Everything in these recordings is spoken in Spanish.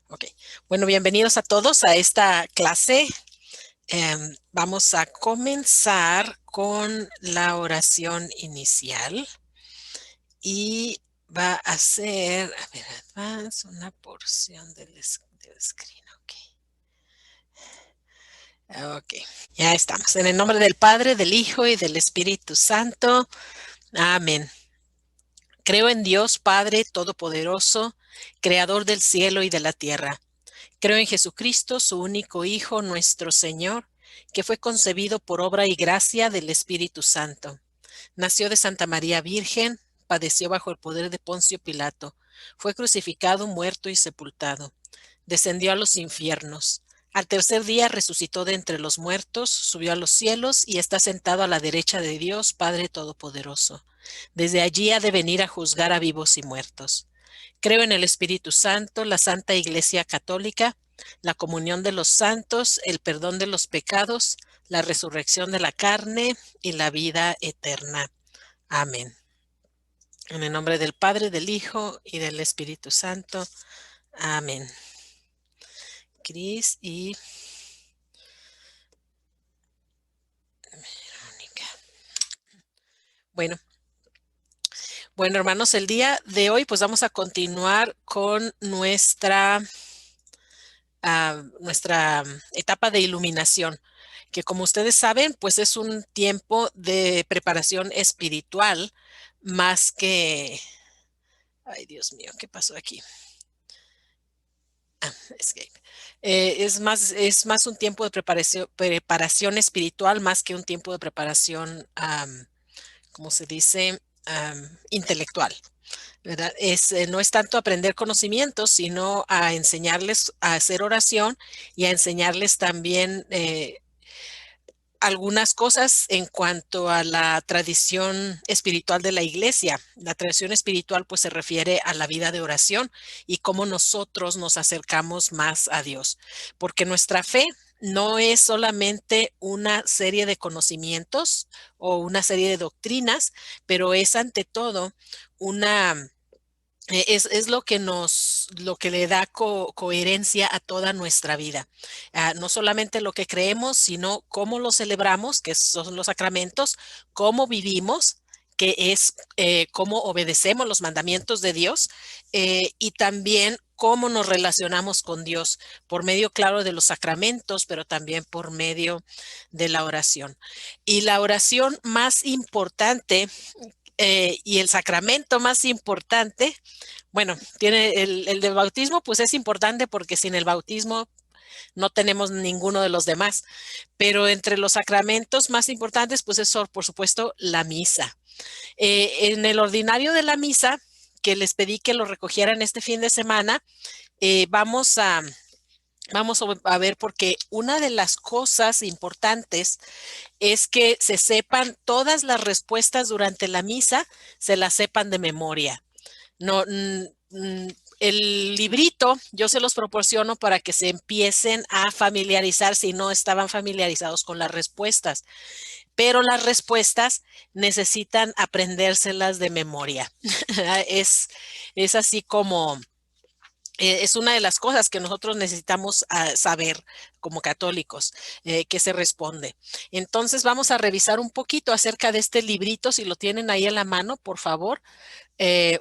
Ok, bueno, bienvenidos a todos a esta clase. Vamos a comenzar con la oración inicial y va a ser, a ver, advance, una porción del screen. Ok, ok, ya estamos. En el nombre del Padre, del Hijo y del Espíritu Santo. Amén. Creo en Dios, Padre Todopoderoso, Creador del cielo y de la tierra. Creo en Jesucristo, su único Hijo, nuestro Señor, que fue concebido por obra y gracia del Espíritu Santo. Nació de Santa María Virgen, padeció bajo el poder de Poncio Pilato, fue crucificado, muerto y sepultado. Descendió a los infiernos. Al tercer día resucitó de entre los muertos, subió a los cielos y está sentado a la derecha de Dios, Padre Todopoderoso. Desde allí ha de venir a juzgar a vivos y muertos. Creo en el Espíritu Santo, la Santa Iglesia Católica, la comunión de los santos, el perdón de los pecados, la resurrección de la carne y la vida eterna. Amén. En el nombre del Padre, del Hijo y del Espíritu Santo. Amén. Cris y Verónica. Bueno, bueno, hermanos, el día de hoy pues vamos a continuar con nuestra etapa de iluminación, que como ustedes saben, pues es un tiempo de preparación espiritual más que, ay Dios mío, ¿qué pasó aquí? Escape. Es más un tiempo de preparación espiritual más que un tiempo de preparación, como se dice, intelectual. ¿Verdad? No es tanto aprender conocimientos, sino a enseñarles a hacer oración y a enseñarles también algunas cosas en cuanto a la tradición espiritual de la iglesia. La tradición espiritual pues se refiere a la vida de oración y cómo nosotros nos acercamos más a Dios, porque nuestra fe no es solamente una serie de conocimientos o una serie de doctrinas, pero es ante todo una es lo que le da coherencia a toda nuestra vida. No solamente lo que creemos, sino cómo lo celebramos, que son los sacramentos, cómo vivimos, que es cómo obedecemos los mandamientos de Dios, y también cómo nos relacionamos con Dios por medio, claro, de los sacramentos, pero también por medio de la oración. Y la oración más importante y el sacramento más importante, bueno, tiene el del bautismo, pues es importante porque sin el bautismo no tenemos ninguno de los demás, pero entre los sacramentos más importantes, pues es por supuesto la misa. En el ordinario de la misa, que les pedí que lo recogieran este fin de semana, eh, vamos a, vamos a ver porque una de las cosas importantes es que se sepan todas las respuestas durante la misa, se las sepan de memoria. No, el librito yo se los proporciono para que se empiecen a familiarizar si no estaban familiarizados con las respuestas, pero las respuestas necesitan aprendérselas de memoria. es, es así como es una de las cosas que nosotros necesitamos saber como católicos, que se responde. Entonces vamos a revisar un poquito acerca de este librito, si lo tienen ahí en la mano, por favor,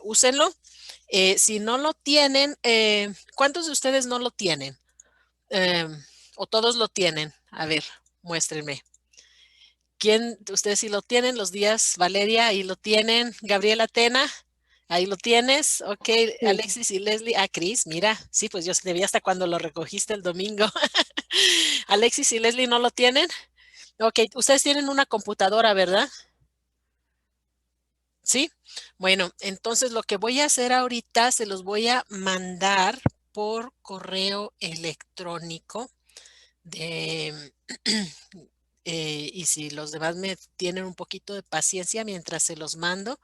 úsenlo. Si no lo tienen, ¿cuántos de ustedes no lo tienen? Eh, ¿O todos lo tienen? A ver, muéstrenme. ¿Quién de ustedes sí lo tienen? Los días, Valeria, ahí lo tienen. Gabriela Tena, ahí lo tienes. Ok, Sí, Alexis y Leslie. Ah, Cris, mira. Sí, pues yo te vi hasta cuando lo recogiste el domingo. Alexis y Leslie no lo tienen. Ok, ustedes tienen una computadora, ¿verdad? Sí. Bueno, entonces lo que voy a hacer ahorita se los voy a mandar por correo electrónico de, y si los demás me tienen un poquito de paciencia mientras se los mando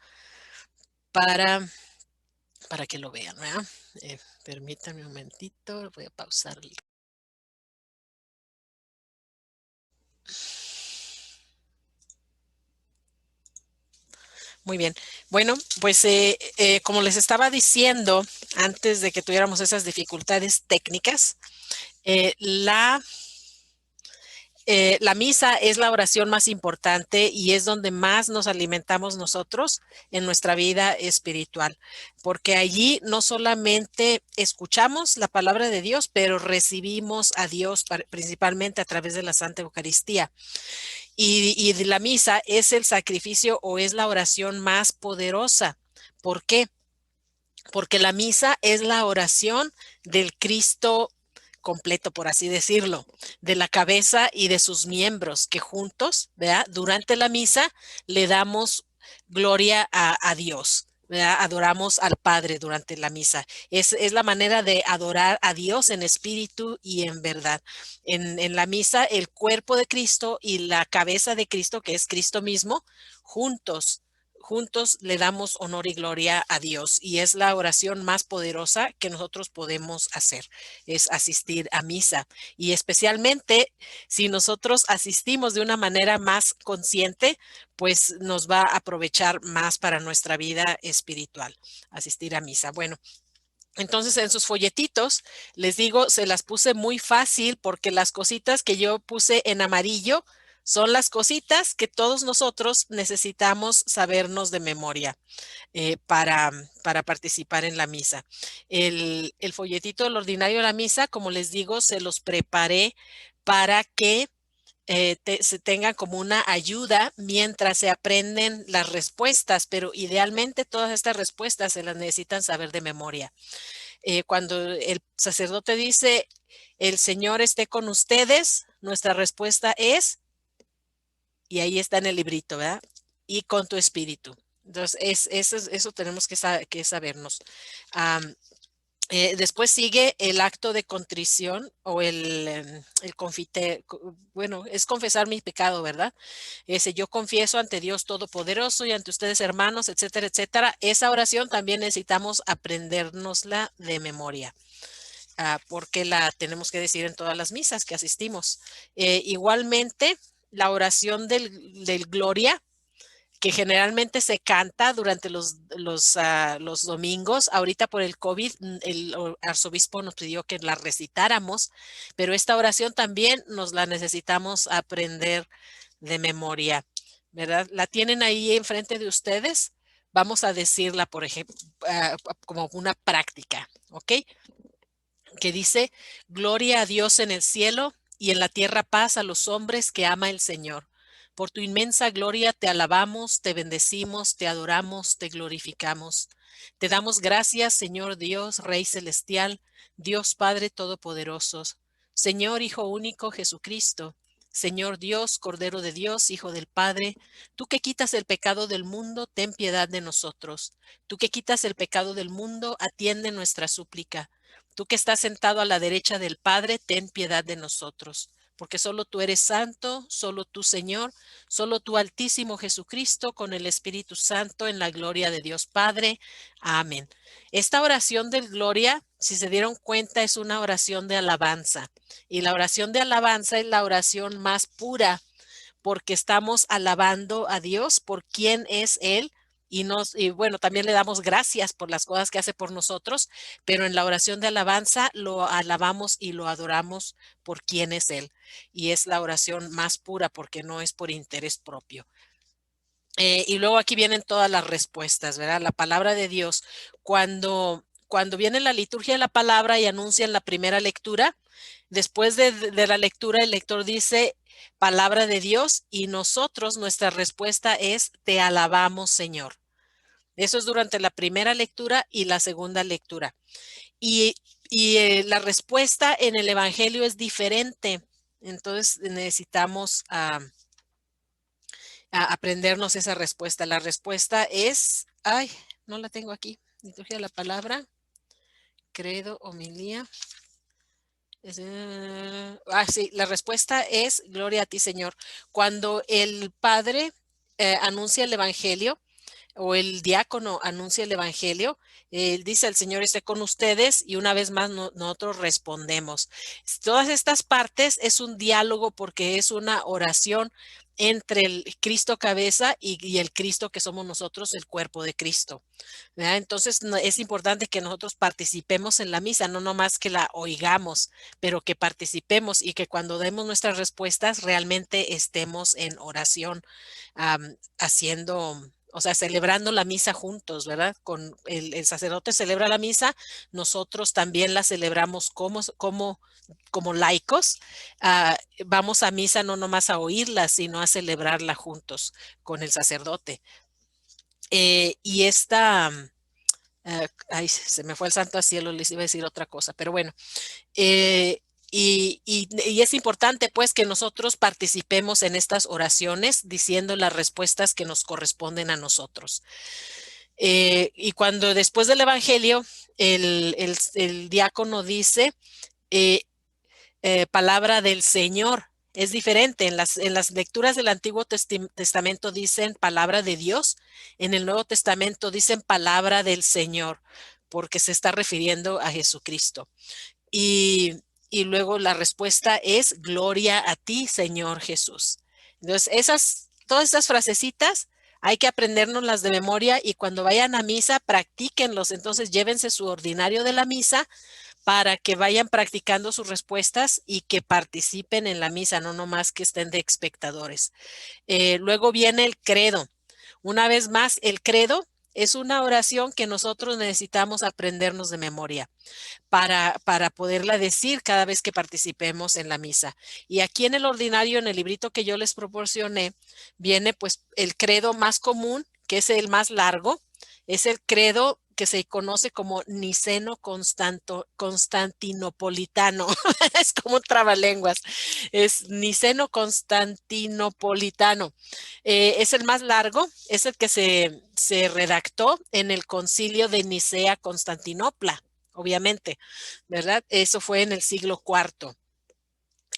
para, para que lo vean, ¿verdad? Permítanme un momentito, voy a pausar. Muy bien. Bueno, pues como les estaba diciendo antes de que tuviéramos esas dificultades técnicas, eh, la la misa es la oración más importante y es donde más nos alimentamos nosotros en nuestra vida espiritual, porque allí no solamente escuchamos la palabra de Dios, pero recibimos a Dios principalmente a través de la Santa Eucaristía. Y de la misa es el sacrificio o es la oración más poderosa. ¿Por qué? Porque la misa es la oración del Cristo completo, por así decirlo, de la cabeza y de sus miembros, que juntos, ¿verdad? Durante la misa le damos gloria a Dios. ¿Verdad? Adoramos al Padre durante la misa. Es la manera de adorar a Dios en espíritu y en verdad. En la misa, el cuerpo de Cristo y la cabeza de Cristo, que es Cristo mismo, juntos le damos honor y gloria a Dios y es la oración más poderosa que nosotros podemos hacer, es asistir a misa y especialmente si nosotros asistimos de una manera más consciente, pues nos va a aprovechar más para nuestra vida espiritual, asistir a misa. Bueno, entonces, en sus folletitos, les digo, se las puse muy fácil porque las cositas que yo puse en amarillo son las cositas que todos nosotros necesitamos sabernos de memoria para participar en la misa. El folletito del ordinario de la misa, como les digo, se los preparé para que se tengan como una ayuda mientras se aprenden las respuestas, pero idealmente todas estas respuestas se las necesitan saber de memoria. Cuando el sacerdote dice, el Señor esté con ustedes, nuestra respuesta es, y ahí está en el librito, ¿verdad? Y con tu espíritu. Entonces, eso tenemos que sabernos. Am, después sigue el acto de contrición o el confite, bueno, es confesar mi pecado, ¿verdad? Ese yo confieso ante Dios Todopoderoso y ante ustedes hermanos, etcétera, etcétera. Esa oración también necesitamos aprendérnosla de memoria. Porque la tenemos que decir en todas las misas que asistimos. Igualmente, la oración del Gloria, que generalmente se canta durante los domingos. Ahorita por el COVID, el arzobispo nos pidió que la recitáramos, pero esta oración también nos la necesitamos aprender de memoria, ¿verdad? ¿La tienen ahí enfrente de ustedes? Vamos a decirla, por ejemplo, como una práctica, ¿ok? Que dice, Gloria a Dios en el cielo y en la tierra paz a los hombres que ama el Señor. Por tu inmensa gloria te alabamos, te bendecimos, te adoramos, te glorificamos. Te damos gracias, Señor Dios, Rey celestial, Dios Padre Todopoderoso, Señor Hijo único Jesucristo, Señor Dios, Cordero de Dios, Hijo del Padre, tú que quitas el pecado del mundo, ten piedad de nosotros. Tú que quitas el pecado del mundo, atiende nuestra súplica. Tú que estás sentado a la derecha del Padre, ten piedad de nosotros, porque solo tú eres santo, solo tú, Señor, solo tú, Altísimo Jesucristo, con el Espíritu Santo, en la gloria de Dios Padre. Amén. Esta oración de gloria, si se dieron cuenta, es una oración de alabanza. Y la oración de alabanza es la oración más pura porque estamos alabando a Dios por quién es Él y bueno, también le damos gracias por las cosas que hace por nosotros, pero en la oración de alabanza lo alabamos y lo adoramos por quién es Él. Y es la oración más pura porque no es por interés propio. Y luego aquí vienen todas las respuestas, ¿verdad? La palabra de Dios, cuando viene la liturgia de la palabra y anuncian la primera lectura, después de la lectura, el lector dice, palabra de Dios, y nosotros, nuestra respuesta es, te alabamos, Señor. Eso es durante la primera lectura y la segunda lectura. Y, y la respuesta en el Evangelio es diferente. Entonces necesitamos aprendernos esa respuesta. La respuesta es, ay, no la tengo aquí, liturgia de la palabra, credo, homilía. Sí, la respuesta es, gloria a ti, Señor. Cuando el Padre anuncia el Evangelio, o el diácono anuncia el evangelio, él dice el Señor esté con ustedes y una vez más nosotros respondemos. Todas estas partes es un diálogo porque es una oración entre el Cristo cabeza y el Cristo que somos nosotros, el cuerpo de Cristo. ¿Verdad? Entonces es importante que nosotros participemos en la misa, no nomás que la oigamos, pero que participemos y que cuando demos nuestras respuestas realmente estemos en oración, haciendo, o sea, celebrando la misa juntos, ¿verdad? Con el sacerdote celebra la misa, nosotros también la celebramos como laicos. Vamos a misa no nomás a oírla, sino a celebrarla juntos con el sacerdote. Y esta, ay, se me fue el santo al cielo, les iba a decir otra cosa, pero bueno. eh, y es importante pues que nosotros participemos en estas oraciones diciendo las respuestas que nos corresponden a nosotros. Y cuando después del Evangelio el diácono dice, eh, palabra del Señor. Es diferente. En las lecturas del Antiguo Testamento dicen palabra de Dios. En el Nuevo Testamento dicen palabra del Señor, porque se está refiriendo a Jesucristo. Y, y luego la respuesta es gloria a ti, Señor Jesús. Entonces, todas esas frasecitas hay que aprendernoslas de memoria y cuando vayan a misa, practíquenlos. Entonces, llévense su ordinario de la misa para que vayan practicando sus respuestas y que participen en la misa, no nomás que estén de espectadores. Luego viene el credo. Una vez más, el credo es una oración que nosotros necesitamos aprendernos de memoria para poderla decir cada vez que participemos en la misa. Y aquí en el ordinario, en el librito que yo les proporcioné, viene pues el credo más común, que es el más largo, es el credo que se conoce como niceno constantinopolitano. Es como un trabalenguas. Es niceno constantinopolitano. Es el más largo, es el que se redactó en el concilio de Nicea Constantinopla, obviamente, ¿verdad? Eso fue en el siglo cuarto.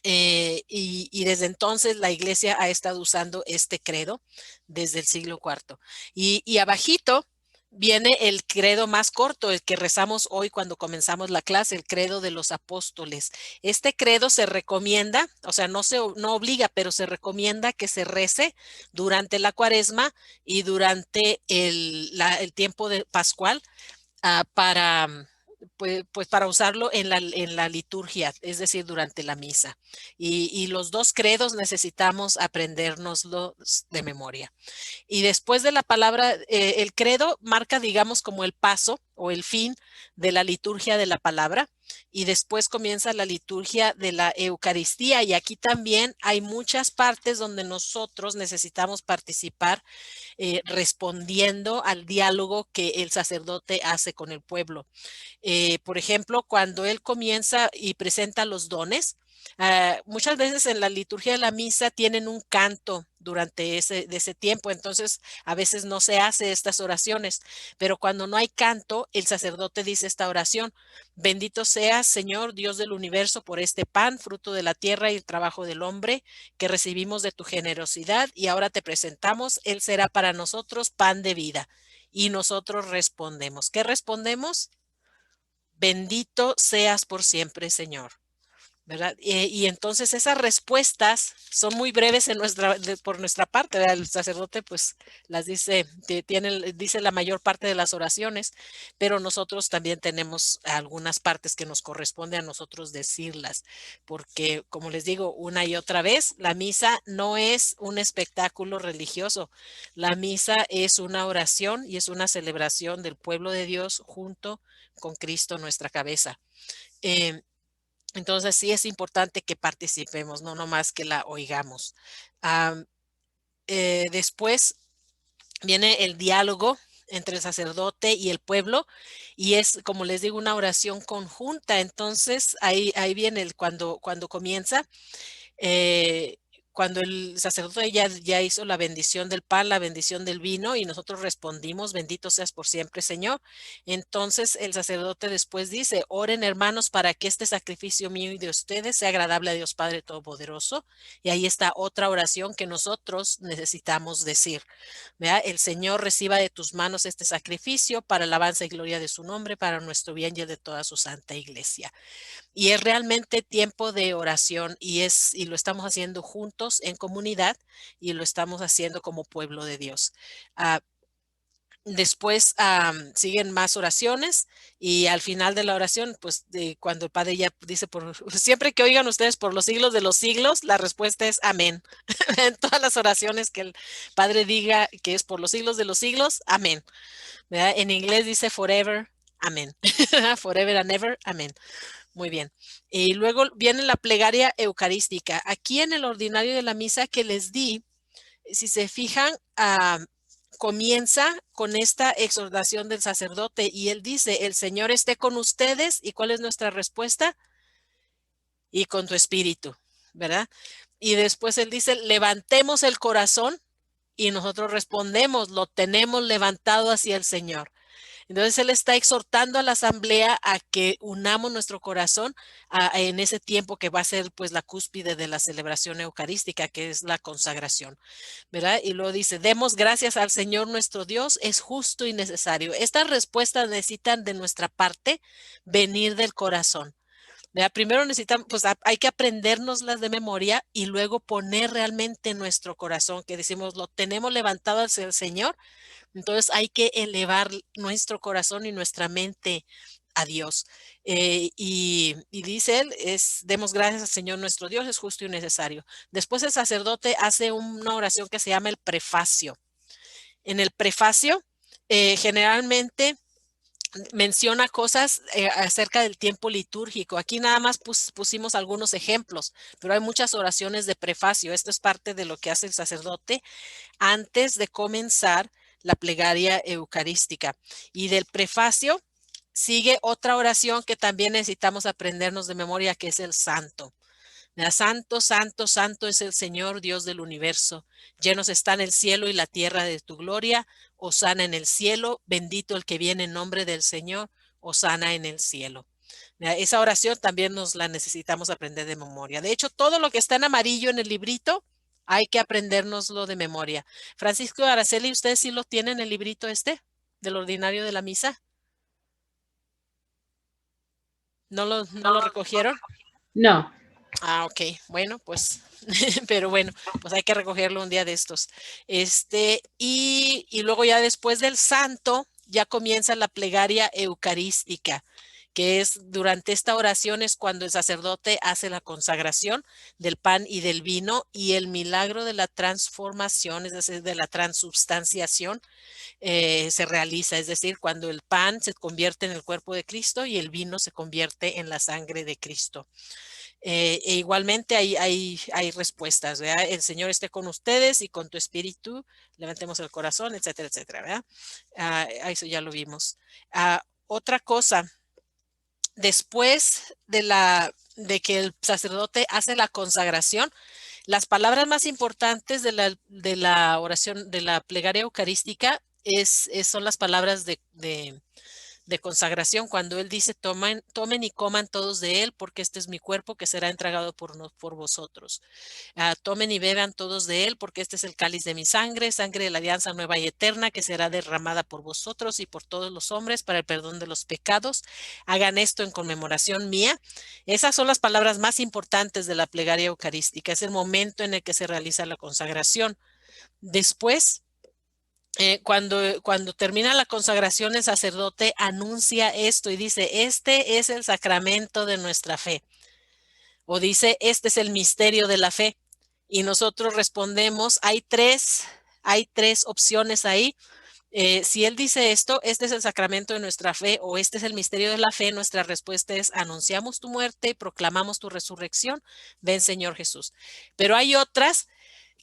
Y desde entonces la iglesia ha estado usando este credo desde el siglo cuarto. Y abajito viene el credo más corto, el que rezamos hoy cuando comenzamos la clase, el credo de los apóstoles. Este credo se recomienda, o sea, no obliga, pero se recomienda que se rece durante la cuaresma y durante el tiempo de pascual, para pues para usarlo en la liturgia, es decir, durante la misa. Y los dos credos necesitamos aprendérnoslos de memoria. Y después de la palabra, el credo marca, digamos, como el paso o el fin de la liturgia de la palabra. Y después comienza la liturgia de la Eucaristía. Y aquí también hay muchas partes donde nosotros necesitamos participar, respondiendo al diálogo que el sacerdote hace con el pueblo. Por ejemplo, cuando él comienza y presenta los dones, muchas veces en la liturgia de la misa tienen un canto durante de ese tiempo, entonces a veces no se hace estas oraciones, pero cuando no hay canto, el sacerdote dice esta oración: bendito seas, Señor, Dios del universo, por este pan, fruto de la tierra y el trabajo del hombre que recibimos de tu generosidad y ahora te presentamos, él será para nosotros pan de vida. Y nosotros respondemos. ¿Qué respondemos? Bendito seas por siempre, Señor. ¿Verdad? Y entonces esas respuestas son muy breves por nuestra parte, ¿verdad? El sacerdote pues las dice, dice la mayor parte de las oraciones, pero nosotros también tenemos algunas partes que nos corresponde a nosotros decirlas, porque como les digo una y otra vez, la misa no es un espectáculo religioso, la misa es una oración y es una celebración del pueblo de Dios junto con Cristo nuestra cabeza. Eh, entonces sí es importante que participemos, no nomás que la oigamos. Am, Después viene el diálogo entre el sacerdote y el pueblo y es, como les digo, una oración conjunta. Entonces ahí viene cuando comienza. eh, Cuando el sacerdote ya hizo la bendición del pan, la bendición del vino, y nosotros respondimos, bendito seas por siempre, Señor. Entonces el sacerdote después dice, oren hermanos para que este sacrificio mío y de ustedes sea agradable a Dios Padre Todopoderoso. Y ahí está otra oración que nosotros necesitamos decir. ¿Verdad? El Señor reciba de tus manos este sacrificio para alabanza y gloria de su nombre, para nuestro bien y el de toda su santa iglesia. Y es realmente tiempo de oración y lo estamos haciendo juntos en comunidad y lo estamos haciendo como pueblo de Dios. Ah, Después siguen más oraciones y al final de la oración, pues cuando el Padre ya dice, siempre que oigan ustedes por los siglos de los siglos, la respuesta es amén. En todas las oraciones que el Padre diga que es por los siglos de los siglos, amén. ¿Verdad? En inglés dice forever, amén. Forever and ever, amén. Muy bien. Y luego viene la plegaria eucarística. Aquí en el ordinario de la misa que les di, si se fijan, comienza con esta exhortación del sacerdote y él dice, el Señor esté con ustedes. ¿Y cuál es nuestra respuesta? Y con tu espíritu, ¿verdad? Y después él dice, levantemos el corazón y nosotros respondemos, lo tenemos levantado hacia el Señor. Entonces él está exhortando a la asamblea a que unamos nuestro corazón en ese tiempo que va a ser pues la cúspide de la celebración eucarística, que es la consagración, ¿verdad? Y luego dice, demos gracias al Señor nuestro Dios, es justo y necesario. Estas respuestas necesitan de nuestra parte venir del corazón. ¿Verdad? Primero necesitamos, pues hay que aprendérnoslas de memoria y luego poner realmente en nuestro corazón, que decimos, lo tenemos levantado hacia el Señor. Entonces hay que elevar nuestro corazón y nuestra mente a Dios. Y dice él, demos gracias al Señor nuestro Dios, es justo y necesario. Después el sacerdote hace una oración que se llama el prefacio. En el prefacio, generalmente menciona cosas acerca del tiempo litúrgico. Aquí nada más pusimos algunos ejemplos, pero hay muchas oraciones de prefacio. Esto es parte de lo que hace el sacerdote antes de comenzar la plegaria eucarística. Y del prefacio sigue otra oración que también necesitamos aprendernos de memoria, que es el santo. Santo, santo, santo es el Señor, Dios del universo. Llenos están el cielo y la tierra de tu gloria. Hosana en el cielo, bendito el que viene en nombre del Señor. Hosana en el cielo. Esa oración también nos la necesitamos aprender de memoria. De hecho, todo lo que está en amarillo en el librito, hay que aprendérnoslo de memoria. Francisco Araceli, ¿ustedes sí lo tienen el librito del ordinario de la misa? ¿No lo recogieron? No. Ok, bueno, pues, pero bueno, pues hay que recogerlo un día de estos. Y luego ya después del santo, ya comienza la plegaria eucarística, que es durante esta oración es cuando el sacerdote hace la consagración del pan y del vino y el milagro de la transformación, es decir, de la transubstanciación, se realiza, es decir, cuando el pan se convierte en el cuerpo de Cristo y el vino se convierte en la sangre de Cristo. E igualmente hay respuestas, ¿verdad? El Señor esté con ustedes y con tu espíritu, levantemos el corazón, etcétera, etcétera, ¿verdad? Eso ya lo vimos. Otra cosa, después de que el sacerdote hace la consagración, las palabras más importantes de la oración, de la plegaria eucarística, son las palabras de consagración, cuando él dice, tomen y coman todos de él, porque este es mi cuerpo que será entregado por vosotros. Tomen y beban todos de él, porque este es el cáliz de mi sangre, sangre de la alianza nueva y eterna, que será derramada por vosotros y por todos los hombres para el perdón de los pecados. Hagan esto en conmemoración mía. Esas son las palabras más importantes de la plegaria eucarística. Es el momento en el que se realiza la consagración. Después, cuando termina la consagración, el sacerdote anuncia esto y dice, este es el sacramento de nuestra fe. O dice, este es el misterio de la fe. Y nosotros respondemos, hay tres opciones ahí. Si él dice esto, este es el sacramento de nuestra fe o este es el misterio de la fe, nuestra respuesta es, anunciamos tu muerte y proclamamos tu resurrección. Ven, Señor Jesús. Pero hay otras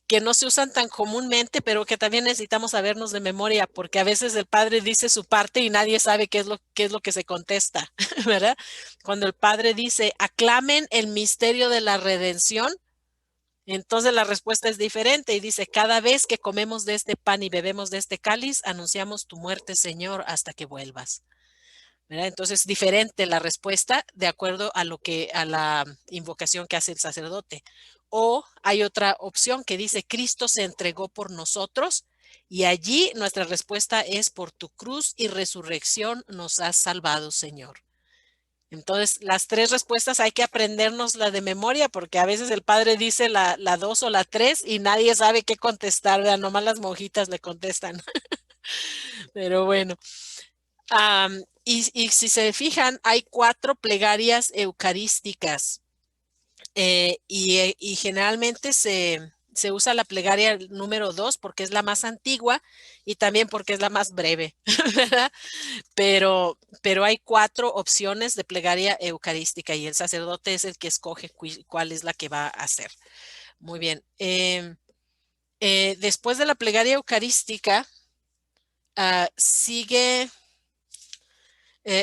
que no se usan tan comúnmente, pero que también necesitamos sabernos de memoria, porque a veces el padre dice su parte y nadie sabe qué es lo que se contesta, ¿verdad? Cuando el padre dice, aclamen el misterio de la redención, entonces la respuesta es diferente y dice, cada vez que comemos de este pan y bebemos de este cáliz, anunciamos tu muerte, Señor, hasta que vuelvas. ¿Verdad? Entonces, diferente la respuesta de acuerdo a la invocación que hace el sacerdote. O hay otra opción que dice, Cristo se entregó por nosotros y allí nuestra respuesta es, por tu cruz y resurrección nos has salvado, Señor. Entonces, las 3 respuestas hay que aprendernos la de memoria porque a veces el padre dice la 2 o la 3 y nadie sabe qué contestar, ¿verdad? Nomás las monjitas le contestan. Pero bueno, y si se fijan, hay 4 plegarias eucarísticas y generalmente se usa la plegaria número 2 porque es la más antigua y también porque es la más breve, ¿verdad? Pero hay 4 opciones de plegaria eucarística y el sacerdote es el que escoge cuál es la que va a hacer. Muy bien. Después de la plegaria eucarística, sigue,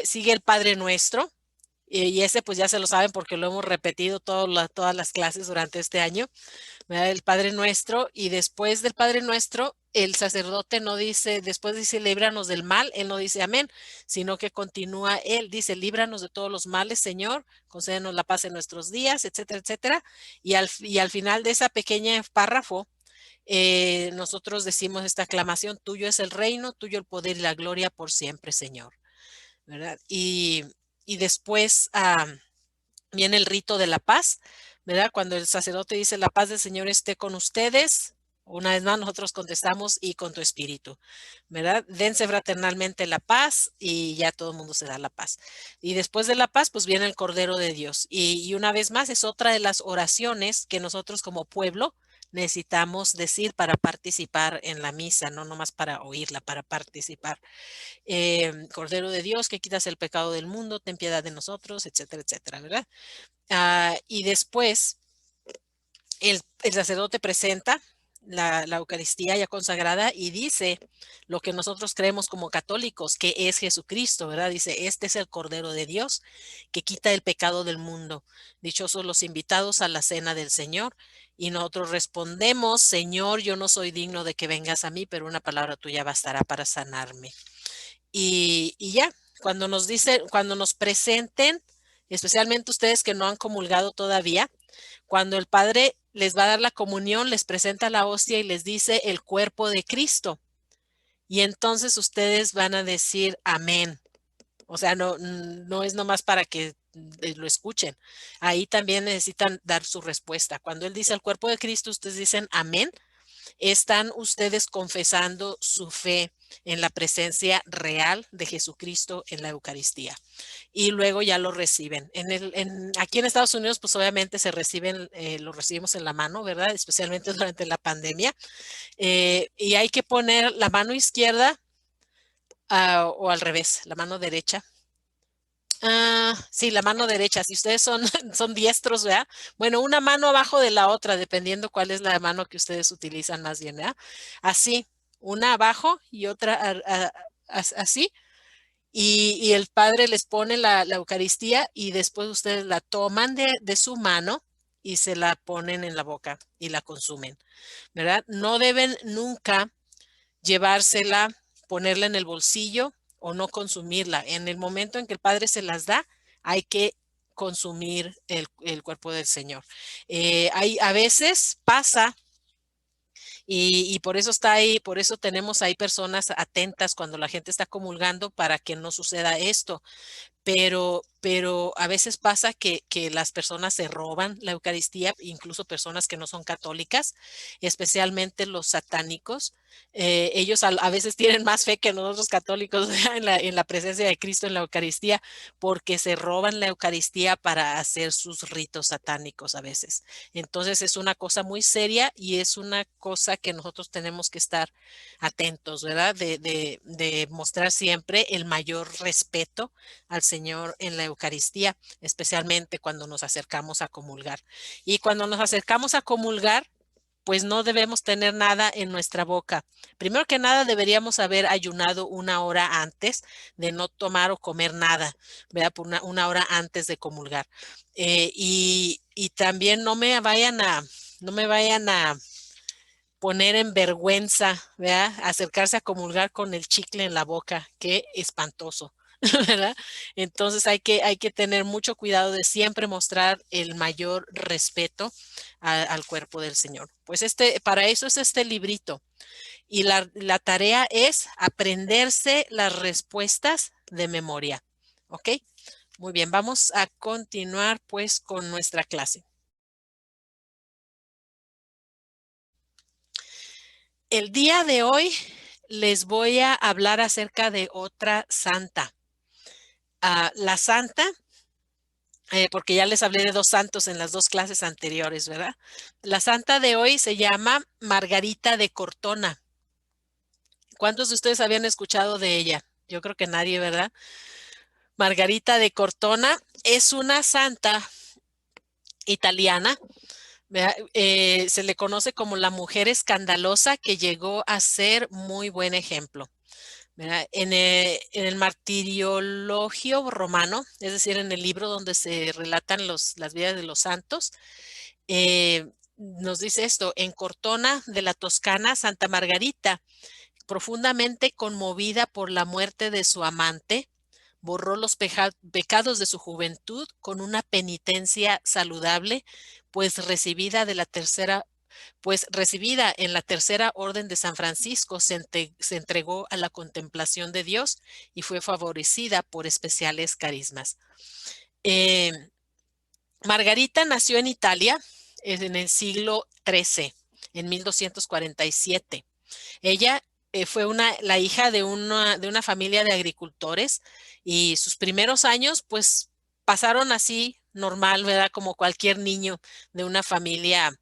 sigue el Padre Nuestro. Y ese pues ya se lo saben porque lo hemos repetido todas las clases durante este año, ¿verdad? El Padre Nuestro y después del Padre Nuestro, el sacerdote no dice, después dice líbranos del mal, él no dice amén, sino que continúa, él dice líbranos de todos los males, Señor, concédenos la paz en nuestros días, etcétera, etcétera. Y al final de esa pequeña párrafo, nosotros decimos esta aclamación, tuyo es el reino, tuyo el poder y la gloria por siempre, Señor, ¿verdad? Y después viene el rito de la paz, ¿verdad? Cuando el sacerdote dice la paz del Señor esté con ustedes, una vez más nosotros contestamos y con tu espíritu, ¿verdad? Dense fraternalmente la paz y ya todo el mundo se da la paz. Y después de la paz, pues viene el Cordero de Dios. Y una vez más es otra de las oraciones que nosotros como pueblo necesitamos decir para participar en la misa, no nomás para oírla, para participar. Cordero de Dios, que quitas el pecado del mundo, ten piedad de nosotros, etcétera, etcétera, ¿verdad? Y después el sacerdote presenta la Eucaristía ya consagrada y dice lo que nosotros creemos como católicos, que es Jesucristo, ¿verdad? Dice, este es el Cordero de Dios que quita el pecado del mundo. Dichosos los invitados a la cena del Señor. Y nosotros respondemos, Señor, yo no soy digno de que vengas a mí, pero una palabra tuya bastará para sanarme. Y ya, cuando nos presenten, especialmente ustedes que no han comulgado todavía, cuando el Padre les va a dar la comunión, les presenta la hostia y les dice el cuerpo de Cristo. Y entonces ustedes van a decir amén. O sea, no es nomás para que lo escuchen. Ahí también necesitan dar su respuesta. Cuando Él dice el cuerpo de Cristo, ustedes dicen amén, están ustedes confesando su fe en la presencia real de Jesucristo en la Eucaristía. Y luego ya lo reciben. Aquí en Estados Unidos, pues obviamente se reciben, lo recibimos en la mano, ¿verdad? Especialmente durante la pandemia. Y hay que poner la mano izquierda o al revés, la mano derecha. Sí, la mano derecha. Si ustedes son diestros, ¿verdad? Bueno, una mano abajo de la otra, dependiendo cuál es la mano que ustedes utilizan más bien, ¿verdad? Así, una abajo y otra así. Y el Padre les pone la Eucaristía y después ustedes la toman de su mano y se la ponen en la boca y la consumen, ¿verdad? No deben nunca llevársela, ponerla en el bolsillo o no consumirla. En el momento en que el Padre se las da, hay que consumir el cuerpo del Señor. A veces pasa y por eso está ahí, por eso tenemos ahí personas atentas cuando la gente está comulgando para que no suceda esto, pero a veces pasa que las personas se roban la Eucaristía, incluso personas que no son católicas, especialmente los satánicos. Ellos a veces tienen más fe que nosotros católicos en la presencia de Cristo en la Eucaristía, porque se roban la Eucaristía para hacer sus ritos satánicos a veces. Entonces es una cosa muy seria y es una cosa que nosotros tenemos que estar atentos, ¿verdad? De mostrar siempre el mayor respeto al Señor en la Eucaristía, especialmente cuando nos acercamos a comulgar. Y cuando nos acercamos a comulgar, pues no debemos tener nada en nuestra boca. Primero que nada, deberíamos haber ayunado una hora antes de no tomar o comer nada, ¿verdad? Por una hora antes de comulgar. Y también no me vayan a poner en vergüenza, ¿verdad? Acercarse a comulgar con el chicle en la boca, qué espantoso. ¿Verdad? Entonces hay que tener mucho cuidado de siempre mostrar el mayor respeto al cuerpo del Señor. Pues para eso es este librito. Y la tarea es aprenderse las respuestas de memoria. ¿Ok? Muy bien, vamos a continuar pues con nuestra clase. El día de hoy les voy a hablar acerca de otra santa. La santa, porque ya les hablé de dos santos en las dos clases anteriores, ¿verdad? La santa de hoy se llama Margarita de Cortona. ¿Cuántos de ustedes habían escuchado de ella? Yo creo que nadie, ¿verdad? Margarita de Cortona es una santa italiana. ¿Verdad? Se le conoce como la mujer escandalosa que llegó a ser muy buen ejemplo. ¿Verdad? En el martiriologio romano, es decir, en el libro donde se relatan las vidas de los santos, nos dice esto: en Cortona de la Toscana, Santa Margarita, profundamente conmovida por la muerte de su amante, borró los pecados de su juventud con una penitencia saludable, pues recibida de la tercera, pues recibida en la tercera orden de San Francisco, se entregó a la contemplación de Dios y fue favorecida por especiales carismas. Eh, Margarita nació en Italia en el siglo XIII, en 1247. Ella fue la hija de una familia de agricultores, y sus primeros años pues pasaron así normal, ¿verdad? Como cualquier niño de una familia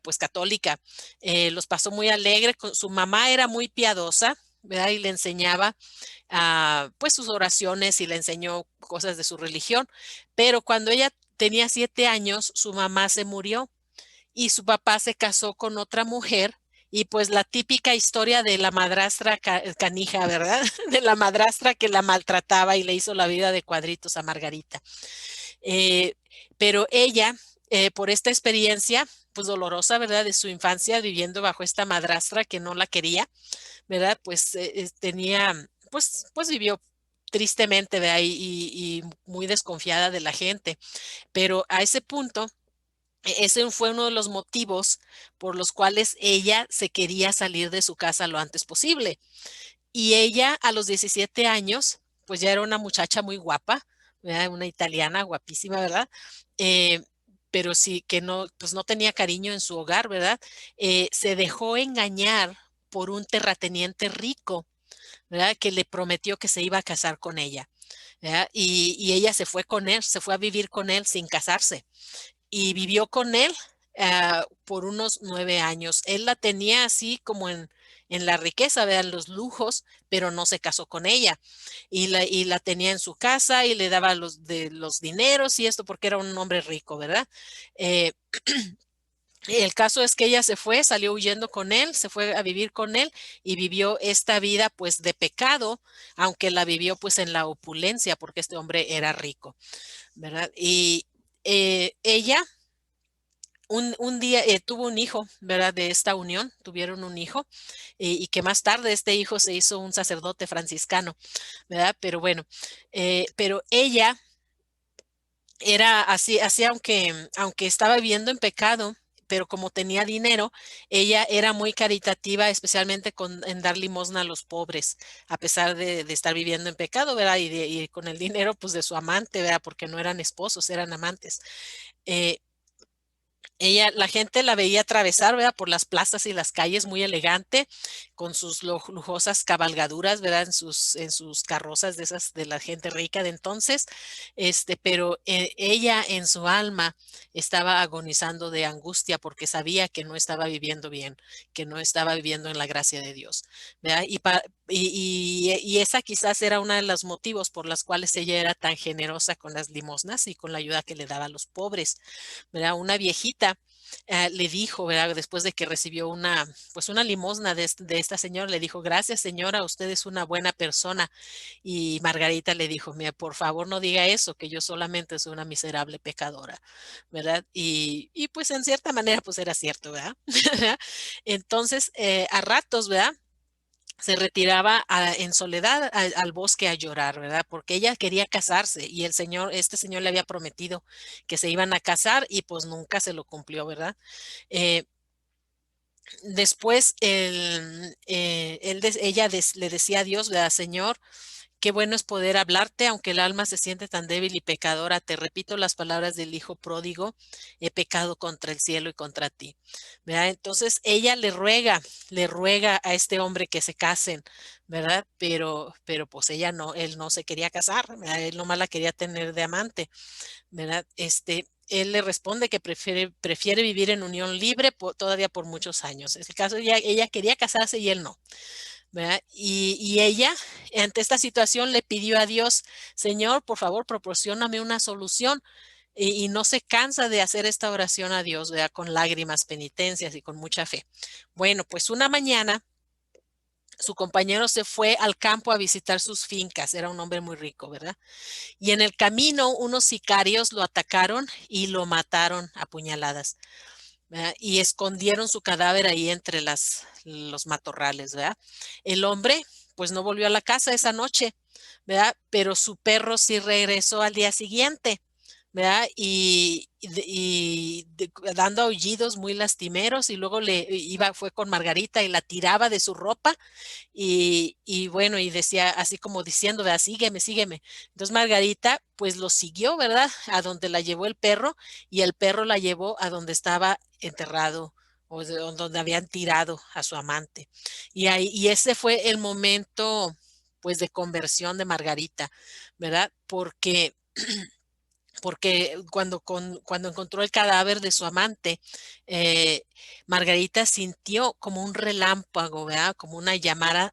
pues católica. Los pasó muy alegre. Su mamá era muy piadosa, ¿verdad? Y le enseñaba pues sus oraciones y le enseñó cosas de su religión. Pero cuando ella tenía 7 años, su mamá se murió y su papá se casó con otra mujer, y pues la típica historia de la madrastra canija, ¿verdad? De la madrastra que la maltrataba y le hizo la vida de cuadritos a Margarita. Eh, pero ella, por esta experiencia, pues dolorosa, ¿verdad? De su infancia viviendo bajo esta madrastra que no la quería, ¿verdad? Pues pues vivió tristemente, ¿verdad? Y muy desconfiada de la gente. Pero a ese punto, ese fue uno de los motivos por los cuales ella se quería salir de su casa lo antes posible. Y ella a los 17 años, pues ya era una muchacha muy guapa, ¿verdad? Una italiana guapísima, ¿verdad? Eh, pero sí que no, pues no tenía cariño en su hogar, ¿verdad? Se dejó engañar por un terrateniente rico, ¿verdad? Que le prometió que se iba a casar con ella, ¿verdad? Y ella se fue con él, se fue a vivir con él sin casarse, y vivió con él por unos 9 años. Él la tenía así como en la riqueza, vean los lujos, pero no se casó con ella. Y la tenía en su casa y le daba los dineros y esto porque era un hombre rico, ¿verdad? Eh, el caso es que ella se fue, salió huyendo con él, se fue a vivir con él y vivió esta vida pues de pecado, aunque la vivió pues en la opulencia porque este hombre era rico, ¿verdad? Y ella un día tuvo un hijo, ¿verdad? De esta unión, tuvieron un hijo, y que más tarde este hijo se hizo un sacerdote franciscano, ¿verdad? Pero bueno, pero ella era así, aunque estaba viviendo en pecado, pero como tenía dinero, ella era muy caritativa, especialmente en dar limosna a los pobres, a pesar de estar viviendo en pecado, ¿verdad? Y con el dinero, pues, de su amante, ¿verdad? Porque no eran esposos, eran amantes. Eh, la gente la veía atravesar, ¿verdad? Por las plazas y las calles muy elegante, con sus lujosas cabalgaduras, ¿verdad? En sus carrozas de esas de la gente rica de entonces, pero ella en su alma estaba agonizando de angustia porque sabía que no estaba viviendo bien, que no estaba viviendo en la gracia de Dios, ¿verdad? Y esa quizás era uno de los motivos por los cuales ella era tan generosa con las limosnas y con la ayuda que le daba a los pobres, ¿verdad? Una viejita le dijo, ¿verdad? Después de que recibió pues una limosna de esta señora, le dijo: gracias, señora, usted es una buena persona. Y Margarita le dijo: mira, por favor no diga eso, que yo solamente soy una miserable pecadora, ¿verdad? Y pues en cierta manera pues era cierto, ¿verdad? Entonces, a ratos, ¿verdad? Se retiraba en soledad al bosque a llorar, ¿verdad? Porque ella quería casarse y este señor le había prometido que se iban a casar y pues nunca se lo cumplió, ¿verdad? Eh, Después ella le decía a Dios, ¿verdad? Señor, qué bueno es poder hablarte, aunque el alma se siente tan débil y pecadora. Te repito las palabras del hijo pródigo, he pecado contra el cielo y contra ti. ¿Verdad? Entonces ella le ruega a este hombre que se casen, ¿verdad? Pero pues ella no, él no se quería casar, ¿verdad? Él nomás la quería tener de amante, ¿verdad? Él le responde que prefiere vivir en unión libre todavía por muchos años. En el caso, ella quería casarse y él no, ¿verdad? Y ella, ante esta situación, le pidió a Dios, Señor, por favor, proporcióname una solución. Y no se cansa de hacer esta oración a Dios, ¿verdad? Con lágrimas, penitencias y con mucha fe. Bueno, pues una mañana su compañero se fue al campo a visitar sus fincas. Era un hombre muy rico, ¿verdad? Y en el camino unos sicarios lo atacaron y lo mataron a puñaladas, ¿verdad? Y escondieron su cadáver ahí entre los matorrales, ¿verdad? El hombre pues no volvió a la casa esa noche, ¿verdad? Pero su perro sí regresó al día siguiente, ¿verdad? Dando aullidos muy lastimeros y luego fue con Margarita y la tiraba de su ropa y bueno, y decía así como diciendo, ¿verdad? Sígueme, sígueme. Entonces Margarita pues lo siguió, ¿verdad? A donde la llevó el perro y el perro la llevó a donde estaba enterrado donde habían tirado a su amante. Y ese fue el momento pues de conversión de Margarita, ¿verdad? Porque cuando encontró el cadáver de su amante, eh, Margarita sintió como un relámpago, ¿verdad? Como una llamada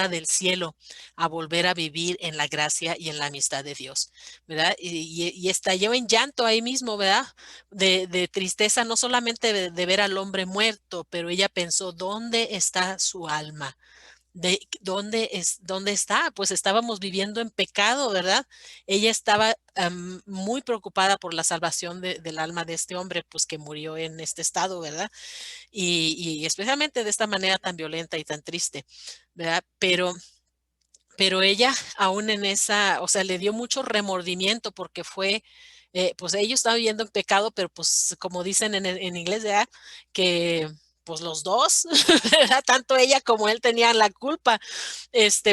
del cielo a volver a vivir en la gracia y en la amistad de Dios, ¿verdad? Y estalló en llanto ahí mismo, ¿verdad? De tristeza, no solamente de ver al hombre muerto, pero ella pensó, ¿dónde está su alma? ¿Dónde está? Pues estábamos viviendo en pecado, ¿verdad? Ella estaba muy preocupada por la salvación del alma de este hombre, pues que murió en este estado, ¿verdad? Y especialmente de esta manera tan violenta y tan triste, ¿verdad? Pero ella aún en esa, o sea, le dio mucho remordimiento porque pues ellos estaban viviendo en pecado, pero pues como dicen en inglés, ¿verdad? Que pues los dos, ¿verdad? Tanto ella como él tenían la culpa,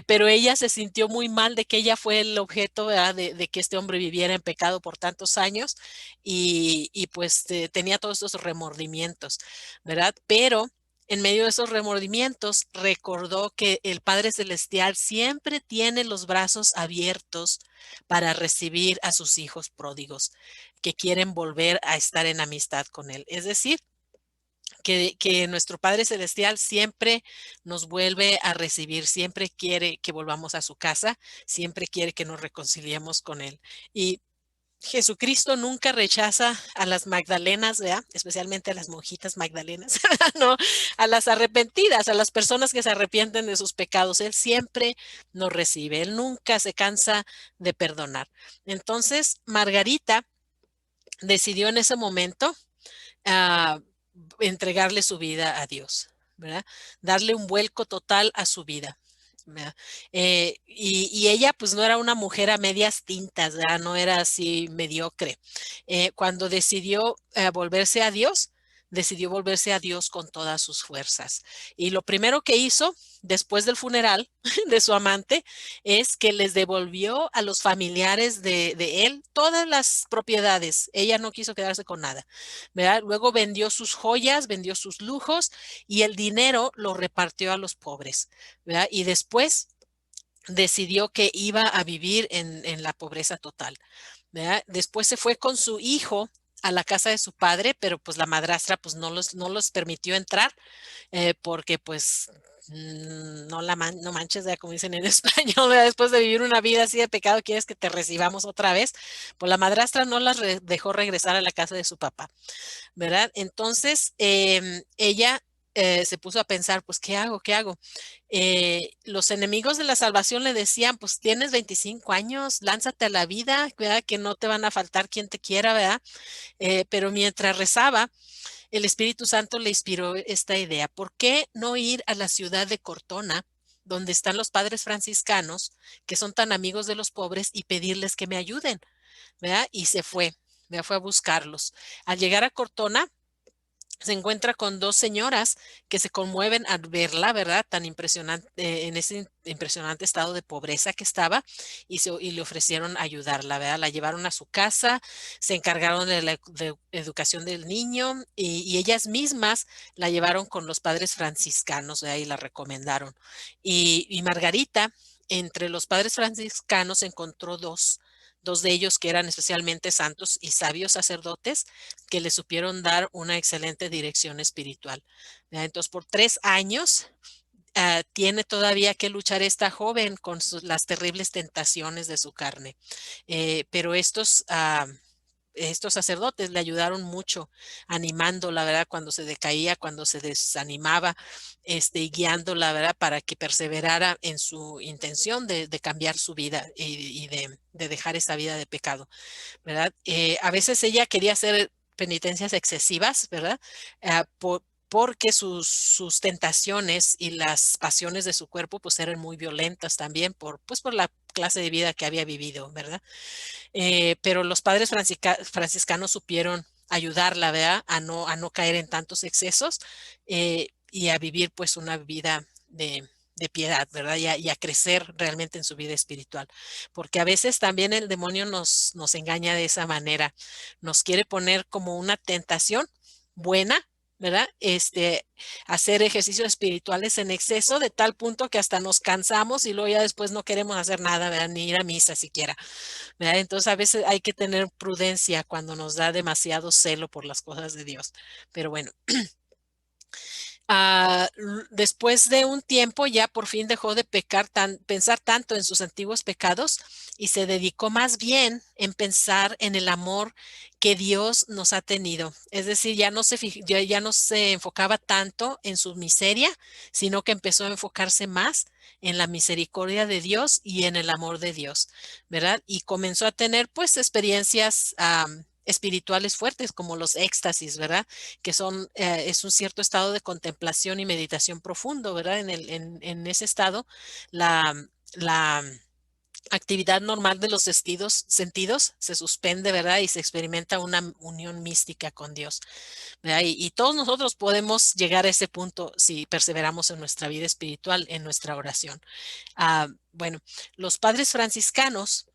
pero ella se sintió muy mal de que ella fue el objeto, ¿verdad? De que este hombre viviera en pecado por tantos años y pues tenía todos esos remordimientos, ¿verdad? Pero en medio de esos remordimientos, recordó que el Padre Celestial siempre tiene los brazos abiertos para recibir a sus hijos pródigos que quieren volver a estar en amistad con Él. Es decir, que nuestro Padre Celestial siempre nos vuelve a recibir, siempre quiere que volvamos a su casa, siempre quiere que nos reconciliemos con Él. Y Jesucristo nunca rechaza a las Magdalenas, ¿verdad? Especialmente a las monjitas Magdalenas, ¿no? A las arrepentidas, a las personas que se arrepienten de sus pecados. Él siempre nos recibe, él nunca se cansa de perdonar. Entonces, Margarita decidió en ese momento ah, entregarle su vida a Dios, ¿verdad? Darle un vuelco total a su vida. ¿Verdad? Y ella pues no era una mujer a medias tintas, ¿verdad? No era así mediocre. Cuando decidió volverse a Dios con todas sus fuerzas. Y lo primero que hizo después del funeral de su amante es que les devolvió a los familiares de él todas las propiedades. Ella no quiso quedarse con nada, ¿verdad? Luego vendió sus joyas, vendió sus lujos y el dinero lo repartió a los pobres, ¿verdad? Y después decidió que iba a vivir en la pobreza total, ¿verdad? Después se fue con su hijo a la casa de su padre, pero pues la madrastra pues no los permitió entrar porque pues no manches, ¿verdad? Como dicen en español, ¿verdad? Después de vivir una vida así de pecado, quieres que te recibamos otra vez. Pues la madrastra no las dejó regresar a la casa de su papá, ¿verdad? Entonces, ella se puso a pensar, pues, ¿qué hago? ¿Qué hago? Los enemigos de la salvación le decían, pues, tienes 25 años, lánzate a la vida, ¿verdad? Que no te van a faltar quien te quiera, ¿verdad? Pero mientras rezaba, el Espíritu Santo le inspiró esta idea. ¿Por qué no ir a la ciudad de Cortona, donde están los padres franciscanos, que son tan amigos de los pobres, y pedirles que me ayuden? ¿Verdad? Y se fue, me fue a buscarlos. Al llegar a Cortona, se encuentra con dos señoras que se conmueven al verla, ¿verdad? Tan impresionante, en ese impresionante estado de pobreza que estaba, y le ofrecieron ayudarla, ¿verdad? La llevaron a su casa, se encargaron de la de educación del niño y ellas mismas la llevaron con los padres franciscanos, ¿verdad? Y la recomendaron. Y Margarita, entre los padres franciscanos, encontró dos de ellos que eran especialmente santos y sabios sacerdotes que le supieron dar una excelente dirección espiritual. Entonces, por 3 años tiene todavía que luchar esta joven con las terribles tentaciones de su carne. Pero estos sacerdotes le ayudaron mucho, animándola, ¿verdad? Cuando se decaía, cuando se desanimaba, y guiándola, ¿verdad? Para que perseverara en su intención de cambiar su vida y de dejar esa vida de pecado. ¿Verdad? A veces ella quería hacer penitencias excesivas, ¿verdad? Porque sus tentaciones y las pasiones de su cuerpo pues eran muy violentas también por la clase de vida que había vivido, ¿verdad? Pero los padres franciscanos supieron ayudarla, ¿verdad? A no caer en tantos excesos y a vivir pues una vida de piedad, ¿verdad? Y a crecer realmente en su vida espiritual. Porque a veces también el demonio nos engaña de esa manera. Nos quiere poner como una tentación buena, ¿verdad? Hacer ejercicios espirituales en exceso de tal punto que hasta nos cansamos y luego ya después no queremos hacer nada, ¿verdad? Ni ir a misa siquiera. ¿Verdad? Entonces a veces hay que tener prudencia cuando nos da demasiado celo por las cosas de Dios. Pero bueno, después de un tiempo ya por fin dejó de pensar tanto en sus antiguos pecados y se dedicó más bien en pensar en el amor que Dios nos ha tenido. Es decir, ya no se enfocaba tanto en su miseria, sino que empezó a enfocarse más en la misericordia de Dios y en el amor de Dios, ¿verdad? Y comenzó a tener pues experiencias espirituales fuertes como los éxtasis, ¿verdad? Que es un cierto estado de contemplación y meditación profundo, ¿verdad? En ese estado, la actividad normal de los sentidos se suspende, ¿verdad? Y se experimenta una unión mística con Dios, ¿verdad? Y todos nosotros podemos llegar a ese punto si perseveramos en nuestra vida espiritual, en nuestra oración. Bueno, los padres franciscanos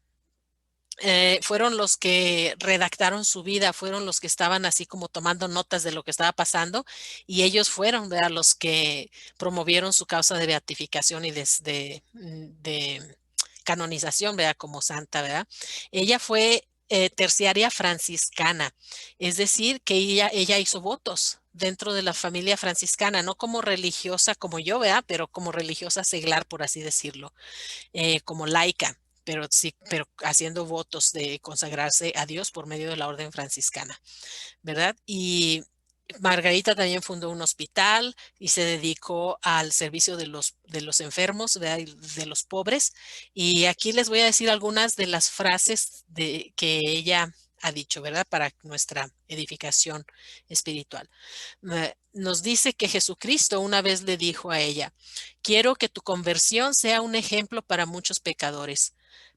fueron los que redactaron su vida, fueron los que estaban así como tomando notas de lo que estaba pasando y ellos fueron, ¿verdad? Los que promovieron su causa de beatificación y de canonización, ¿verdad? Como santa, ¿verdad? Ella fue terciaria franciscana, es decir, que ella hizo votos dentro de la familia franciscana, no como religiosa como yo, ¿verdad? Pero como religiosa seglar, por así decirlo, como laica, pero sí, pero haciendo votos de consagrarse a Dios por medio de la orden franciscana, ¿verdad? Y Margarita también fundó un hospital y se dedicó al servicio de los enfermos, ¿verdad? Y de los pobres. Y aquí les voy a decir algunas de las frases que ella ha dicho, ¿verdad? Para nuestra edificación espiritual. Nos dice que Jesucristo una vez le dijo a ella, quiero que tu conversión sea un ejemplo para muchos pecadores,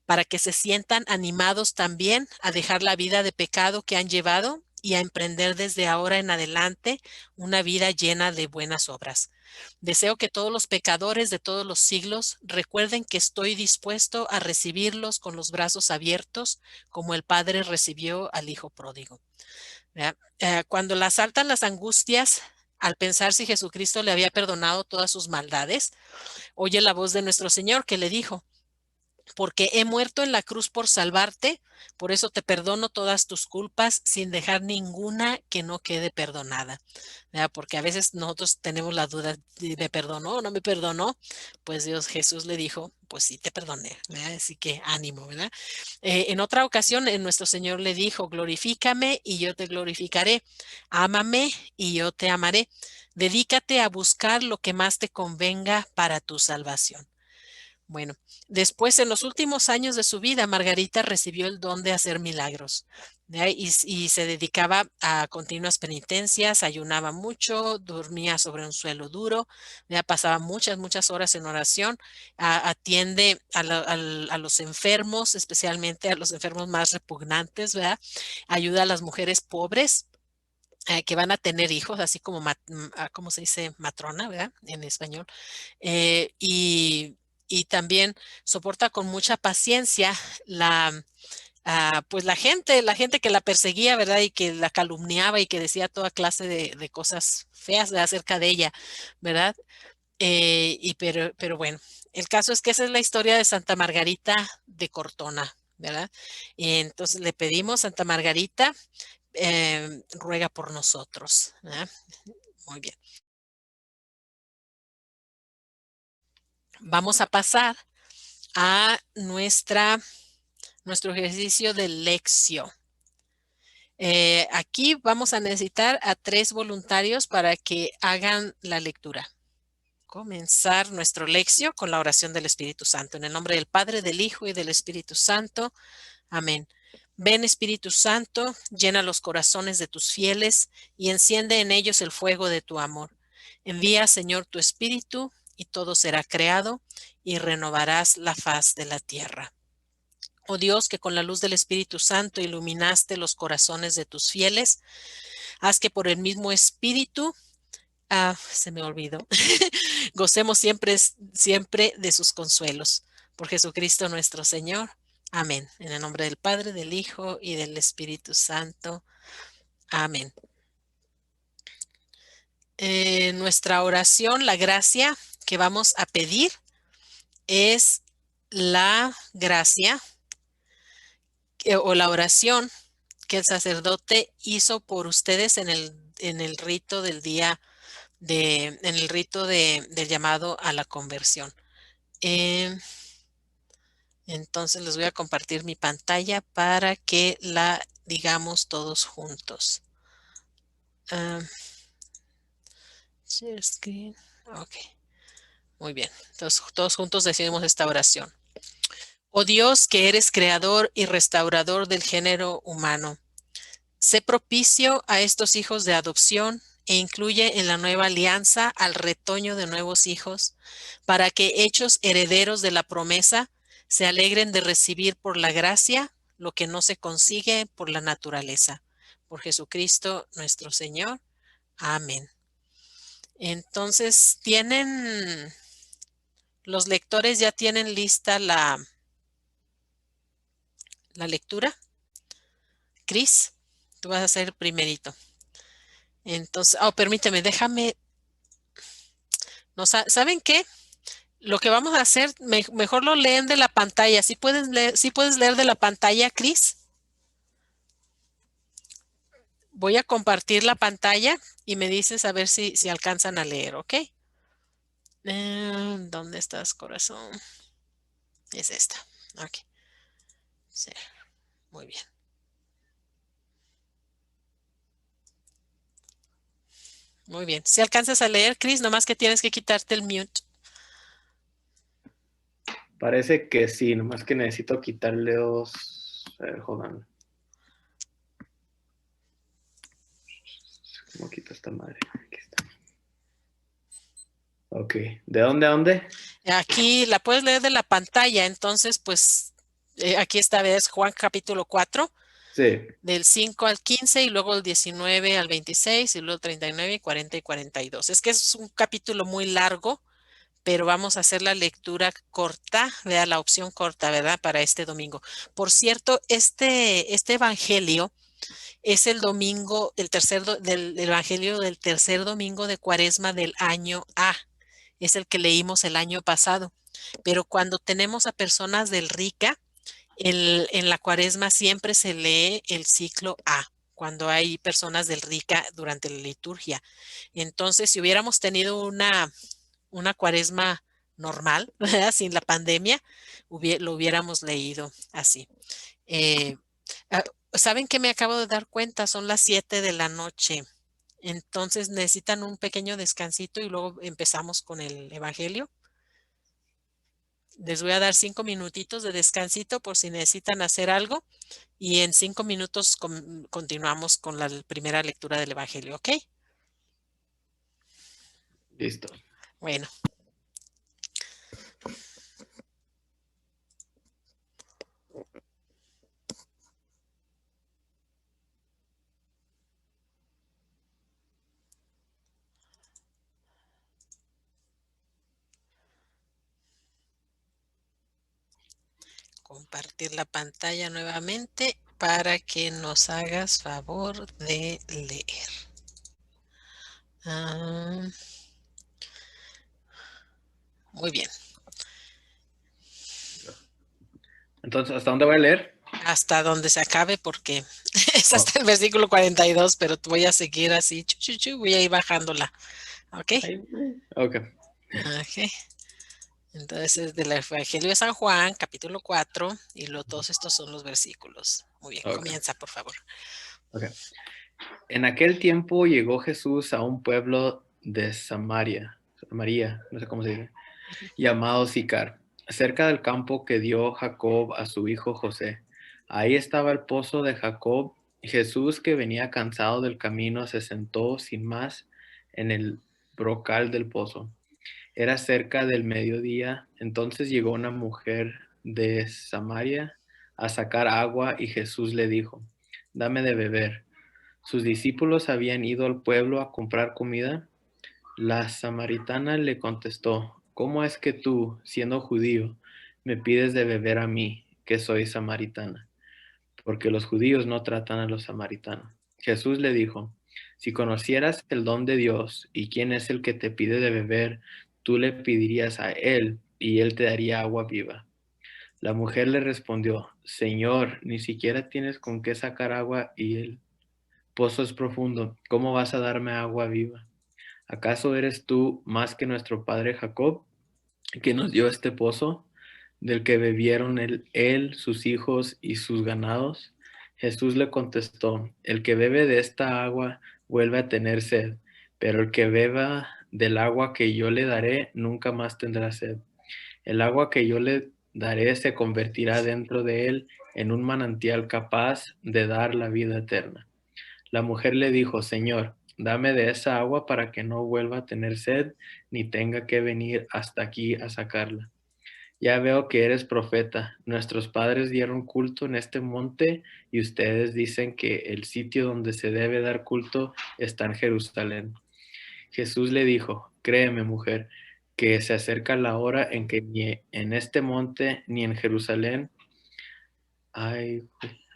para que se sientan animados también a dejar la vida de pecado que han llevado y a emprender desde ahora en adelante una vida llena de buenas obras. Deseo que todos los pecadores de todos los siglos recuerden que estoy dispuesto a recibirlos con los brazos abiertos, como el Padre recibió al Hijo pródigo. ¿Verdad? Cuando la asaltan las angustias, al pensar si Jesucristo le había perdonado todas sus maldades, oye la voz de nuestro Señor que le dijo, porque he muerto en la cruz por salvarte, por eso te perdono todas tus culpas sin dejar ninguna que no quede perdonada. ¿Verdad? Porque a veces nosotros tenemos la duda, ¿me perdonó o no me perdonó? Pues Dios Jesús le dijo, pues sí te perdoné, ¿verdad? Así que ánimo, ¿verdad? En otra ocasión, nuestro Señor le dijo, glorifícame y yo te glorificaré, ámame y yo te amaré, dedícate a buscar lo que más te convenga para tu salvación. Bueno, después en los últimos años de su vida, Margarita recibió el don de hacer milagros, ¿ya? Y se dedicaba a continuas penitencias, ayunaba mucho, dormía sobre un suelo duro, ya pasaba muchas horas en oración, atiende a los enfermos, especialmente a los enfermos más repugnantes, ¿verdad? Ayuda a las mujeres pobres que van a tener hijos, así como, ¿cómo se dice? Matrona, ¿verdad? En español. Y también soporta con mucha paciencia la, pues la gente que la perseguía, ¿verdad? Y que la calumniaba y que decía toda clase de cosas feas, ¿verdad? Acerca de ella, ¿verdad? Pero bueno, el caso es que esa es la historia de Santa Margarita de Cortona, ¿verdad? Y entonces le pedimos, Santa Margarita, ruega por nosotros, ¿verdad? Muy bien. Vamos a pasar a nuestro ejercicio de lección. Aquí vamos a necesitar a 3 voluntarios para que hagan la lectura. Comenzar nuestro lección con la oración del Espíritu Santo. En el nombre del Padre, del Hijo y del Espíritu Santo. Amén. Ven, Espíritu Santo, llena los corazones de tus fieles y enciende en ellos el fuego de tu amor. Envía, Señor, tu Espíritu y todo será creado y renovarás la faz de la tierra. Oh Dios, que con la luz del Espíritu Santo iluminaste los corazones de tus fieles, haz que por el mismo Espíritu, se me olvidó, gocemos siempre, siempre de sus consuelos. Por Jesucristo nuestro Señor. Amén. En el nombre del Padre, del Hijo y del Espíritu Santo. Amén. Nuestra oración, la gracia que vamos a pedir es la gracia o la oración que el sacerdote hizo por ustedes en el rito del día en el rito del llamado a la conversión. Eh, entonces les voy a compartir mi pantalla para que la digamos todos juntos. Ah, share screen. Ok, muy bien. Entonces todos juntos decimos esta oración. Oh Dios, que eres creador y restaurador del género humano. Sé propicio a estos hijos de adopción e incluye en la nueva alianza al retoño de nuevos hijos, para que, hechos herederos de la promesa, se alegren de recibir por la gracia lo que no se consigue por la naturaleza. Por Jesucristo nuestro Señor. Amén. Entonces, los lectores ya tienen lista la lectura. Cris, tú vas a ser el primerito. Entonces, permíteme, déjame. No, ¿saben qué? Lo que vamos a hacer, mejor lo leen de la pantalla. ¿Sí puedes leer de la pantalla, Cris? Voy a compartir la pantalla y me dices a ver si alcanzan a leer, ¿ok? ¿Dónde estás, corazón? Es esta. Ok. Sí, muy bien. Muy bien. Si alcanzas a leer, Cris, nomás que tienes que quitarte el mute. Parece que sí, nomás que necesito quitarle dos. A ver, jodan. ¿Cómo quito esta madre? Aquí está. Ok. ¿De dónde a dónde? Aquí la puedes leer de la pantalla, entonces, pues, aquí esta vez Juan capítulo 4. Sí. Del 5 al 15 y luego el 19 al 26 y luego 39 y 40 y 42. Es que es un capítulo muy largo, pero vamos a hacer la lectura corta, vea la opción corta, ¿verdad? Para este domingo. Por cierto, este evangelio es el domingo, del evangelio del tercer domingo de Cuaresma del año A. Es el que leímos el año pasado. Pero cuando tenemos a personas del RICA, en la cuaresma siempre se lee el ciclo A, cuando hay personas del RICA durante la liturgia. Entonces, si hubiéramos tenido una cuaresma normal, ¿verdad? Sin la pandemia, lo hubiéramos leído así. Eh, ah, ¿Saben qué me acabo de dar cuenta? Son las 7 de la noche. Entonces necesitan un pequeño descansito y luego empezamos con el Evangelio. Les voy a dar 5 minutitos de descansito por si necesitan hacer algo y en 5 minutos continuamos con la primera lectura del Evangelio, ¿ok? Listo. Bueno, compartir la pantalla nuevamente para que nos hagas favor de leer. Muy bien. Entonces, ¿hasta dónde voy a leer? Hasta donde se acabe porque es Oh, hasta el versículo 42, pero voy a seguir así, voy a ir bajándola. ¿Ok? ok. Ok. Entonces es del Evangelio de San Juan, capítulo 4, y todos estos son los versículos. Muy bien, Ok. comienza, por favor. Ok. En aquel tiempo llegó Jesús a un pueblo de Samaria, no sé cómo se dice, llamado Sicar, cerca del campo que dio Jacob a su hijo José. Ahí estaba el pozo de Jacob. Jesús, que venía cansado del camino, se sentó sin más en el brocal del pozo. Era cerca del mediodía. Entonces llegó una mujer de Samaria a sacar agua y Jesús le dijo, dame de beber. Sus discípulos habían ido al pueblo a comprar comida. La samaritana le contestó, ¿cómo es que tú, siendo judío, me pides de beber a mí, que soy samaritana? Porque los judíos no tratan a los samaritanos. Jesús le dijo, si conocieras el don de Dios y quién es el que te pide de beber, tú le pedirías a él y él te daría agua viva. La mujer le respondió, Señor, ni siquiera tienes con qué sacar agua y el pozo es profundo. ¿Cómo vas a darme agua viva? ¿Acaso eres tú más que nuestro padre Jacob, que nos dio este pozo, del que bebieron él, sus hijos y sus ganados? Jesús le contestó, el que bebe de esta agua vuelve a tener sed, pero el que beba del agua que yo le daré nunca más tendrá sed. El agua que yo le daré se convertirá dentro de él en un manantial capaz de dar la vida eterna. La mujer le dijo, Señor, dame de esa agua para que no vuelva a tener sed ni tenga que venir hasta aquí a sacarla. Ya veo que eres profeta. Nuestros padres dieron culto en este monte y ustedes dicen que el sitio donde se debe dar culto está en Jerusalén. Jesús le dijo, créeme, mujer, que se acerca la hora en que ni en este monte ni en Jerusalén ay,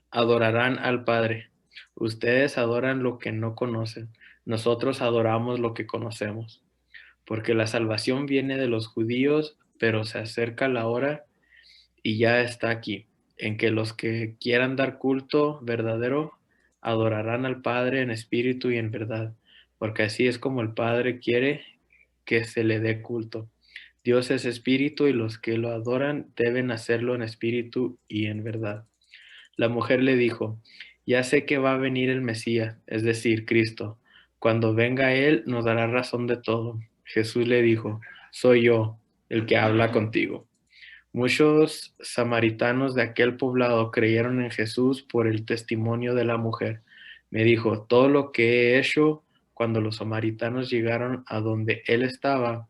adorarán al Padre. Ustedes adoran lo que no conocen. Nosotros adoramos lo que conocemos. Porque la salvación viene de los judíos, pero se acerca la hora y ya está aquí, en que los que quieran dar culto verdadero adorarán al Padre en espíritu y en verdad, porque así es como el Padre quiere que se le dé culto. Dios es espíritu y los que lo adoran deben hacerlo en espíritu y en verdad. La mujer le dijo, ya sé que va a venir el Mesías, es decir, Cristo. Cuando venga Él nos dará razón de todo. Jesús le dijo, soy yo el que habla contigo. Muchos samaritanos de aquel poblado creyeron en Jesús por el testimonio de la mujer. Me dijo, todo lo que he hecho cuando los samaritanos llegaron a donde Él estaba,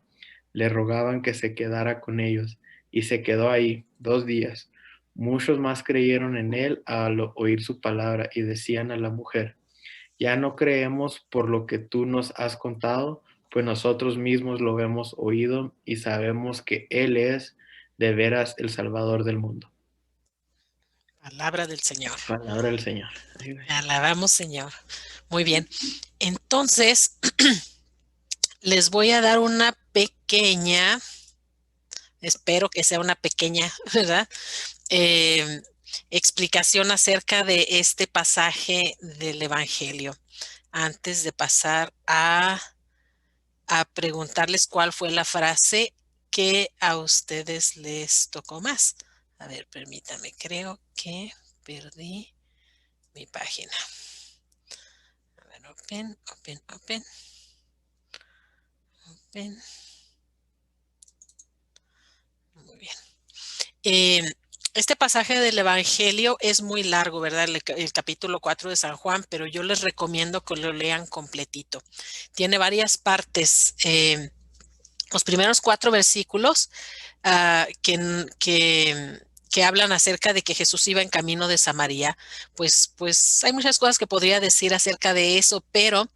le rogaban que se quedara con ellos, y se quedó ahí 2 días. Muchos más creyeron en él al oír su palabra y decían a la mujer, ya no creemos por lo que tú nos has contado, pues nosotros mismos lo hemos oído y sabemos que Él es de veras el Salvador del mundo. Palabra del Señor. Palabra del Señor. Te alabamos, Señor. Muy bien. Entonces, les voy a dar una pequeña, espero que sea una pequeña, ¿verdad? Eh, explicación acerca de este pasaje del Evangelio, antes de pasar a preguntarles cuál fue la frase que a ustedes les tocó más. A ver, permítame, creo que perdí mi página. A ver, open, open, open, open. Muy bien. Este pasaje del Evangelio es muy largo, ¿verdad? El capítulo 4 de San Juan, pero yo les recomiendo que lo lean completito. Tiene varias partes. Los primeros 4 versículos que hablan acerca de que Jesús iba en camino de Samaria, pues hay muchas cosas que podría decir acerca de eso, pero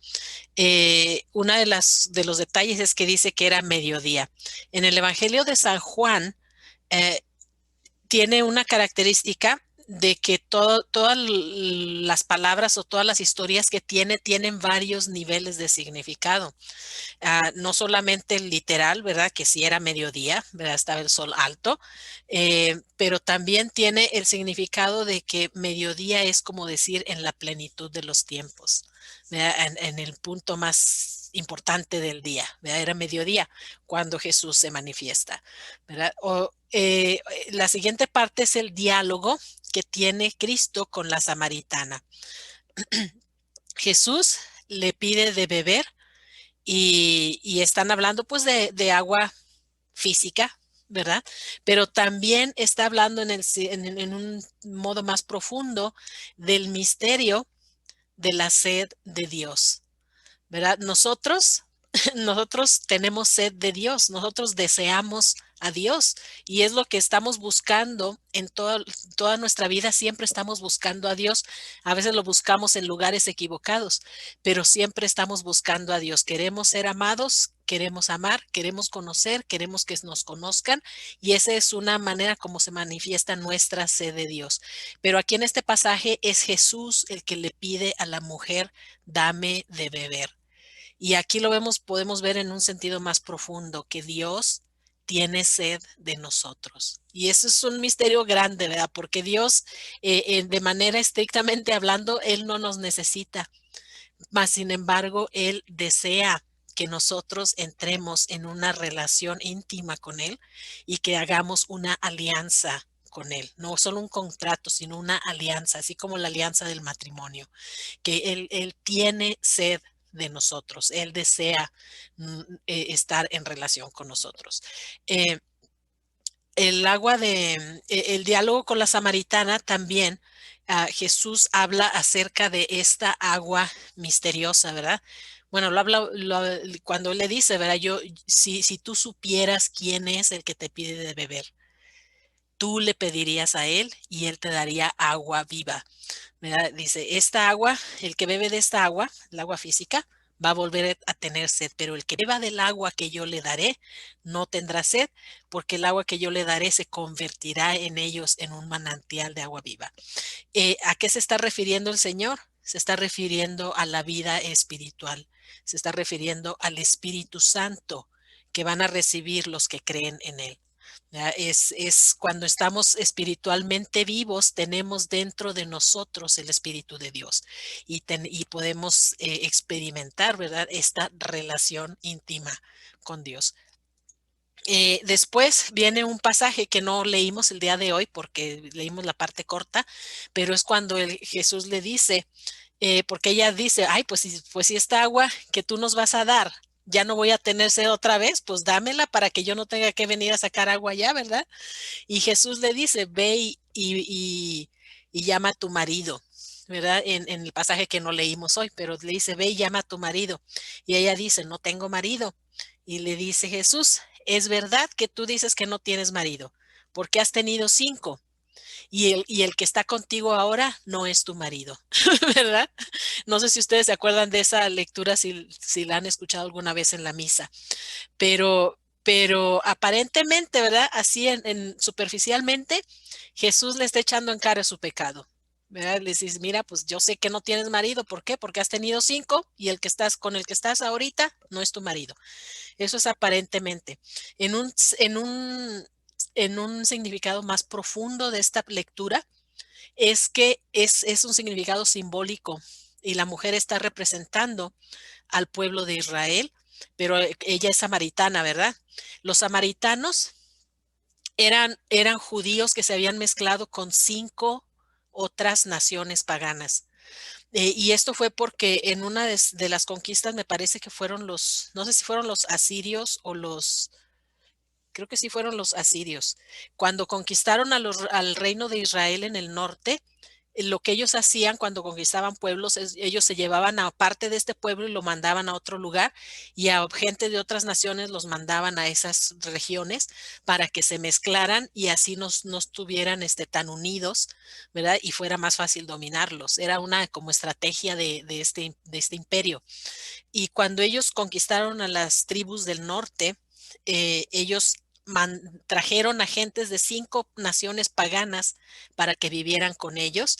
una de los detalles es que dice que era mediodía. En el Evangelio de San Juan, eh, tiene una característica de que todas las palabras o todas las historias que tienen varios niveles de significado. No solamente el literal, ¿verdad? Que sí era mediodía, ¿verdad? Estaba el sol alto, pero también tiene el significado de que mediodía es como decir en la plenitud de los tiempos, ¿verdad? En el punto más importante del día, ¿verdad? Era mediodía cuando Jesús se manifiesta, ¿verdad? La siguiente parte es el diálogo que tiene Cristo con la samaritana. Jesús le pide de beber y están hablando pues de agua física, ¿verdad? Pero también está hablando en un modo más profundo del misterio de la sed de Dios, ¿verdad? Nosotros tenemos sed de Dios, nosotros deseamos a Dios y es lo que estamos buscando en toda nuestra vida, siempre estamos buscando a Dios. A veces lo buscamos en lugares equivocados, pero siempre estamos buscando a Dios. Queremos ser amados, queremos amar, queremos conocer, queremos que nos conozcan y esa es una manera como se manifiesta nuestra sed de Dios. Pero aquí en este pasaje es Jesús el que le pide a la mujer, dame de beber. Y aquí lo vemos, podemos ver en un sentido más profundo que Dios tiene sed de nosotros. Y eso es un misterio grande, ¿verdad? Porque Dios, de manera estrictamente hablando, Él no nos necesita, mas sin embargo, Él desea que nosotros entremos en una relación íntima con Él y que hagamos una alianza con Él, no solo un contrato, sino una alianza, así como la alianza del matrimonio, que Él tiene sed de nosotros, Él desea estar en relación con nosotros. Eh, el diálogo con la samaritana también, Jesús habla acerca de esta agua misteriosa, ¿verdad? Bueno, cuando le dice, ¿verdad? Si tú supieras quién es el que te pide de beber, tú le pedirías a él y él te daría agua viva. ¿Verdad? Dice, esta agua, el que bebe de esta agua, el agua física, va a volver a tener sed, pero el que beba del agua que yo le daré no tendrá sed, porque el agua que yo le daré se convertirá en ellos en un manantial de agua viva. ¿A qué se está refiriendo el Señor? Se está refiriendo a la vida espiritual, se está refiriendo al Espíritu Santo que van a recibir los que creen en Él. Es cuando estamos espiritualmente vivos, tenemos dentro de nosotros el Espíritu de Dios y podemos experimentar, ¿verdad? Esta relación íntima con Dios. Después viene un pasaje que no leímos el día de hoy porque leímos la parte corta, pero es cuando Jesús le dice, porque ella dice, ay, pues si esta agua que tú nos vas a dar, ya no voy a tener sed otra vez, pues dámela para que yo no tenga que venir a sacar agua ya, ¿verdad? Y Jesús le dice, ve y llama a tu marido, ¿verdad? En el pasaje que no leímos hoy, pero le dice, ve y llama a tu marido. Y ella dice, no tengo marido. Y le dice Jesús, es verdad que tú dices que no tienes marido, porque has tenido 5 y el que está contigo ahora no es tu marido, ¿verdad? No sé si ustedes se acuerdan de esa lectura, si la han escuchado alguna vez en la misa, pero aparentemente, ¿verdad? Así superficialmente, Jesús le está echando en cara su pecado. ¿Verdad? Le dices, mira, pues yo sé que no tienes marido, ¿por qué? Porque has tenido 5 y con el que estás ahorita no es tu marido. Eso es aparentemente. En un, en un, en un significado más profundo de esta lectura es que es un significado simbólico y la mujer está representando al pueblo de Israel, pero ella es samaritana, ¿verdad? Los samaritanos eran judíos que se habían mezclado con 5 otras naciones paganas. Y esto fue porque en una de las conquistas me parece que fueron no sé si fueron los asirios creo que sí fueron los asirios, cuando conquistaron al reino de Israel en el norte. Lo que ellos hacían cuando conquistaban pueblos, ellos se llevaban a parte de este pueblo y lo mandaban a otro lugar y a gente de otras naciones los mandaban a esas regiones para que se mezclaran y así no estuvieran tan unidos, ¿verdad? Y fuera más fácil dominarlos. Era una como estrategia de este imperio. Y cuando ellos conquistaron a las tribus del norte, ellos trajeron agentes de 5 naciones paganas para que vivieran con ellos.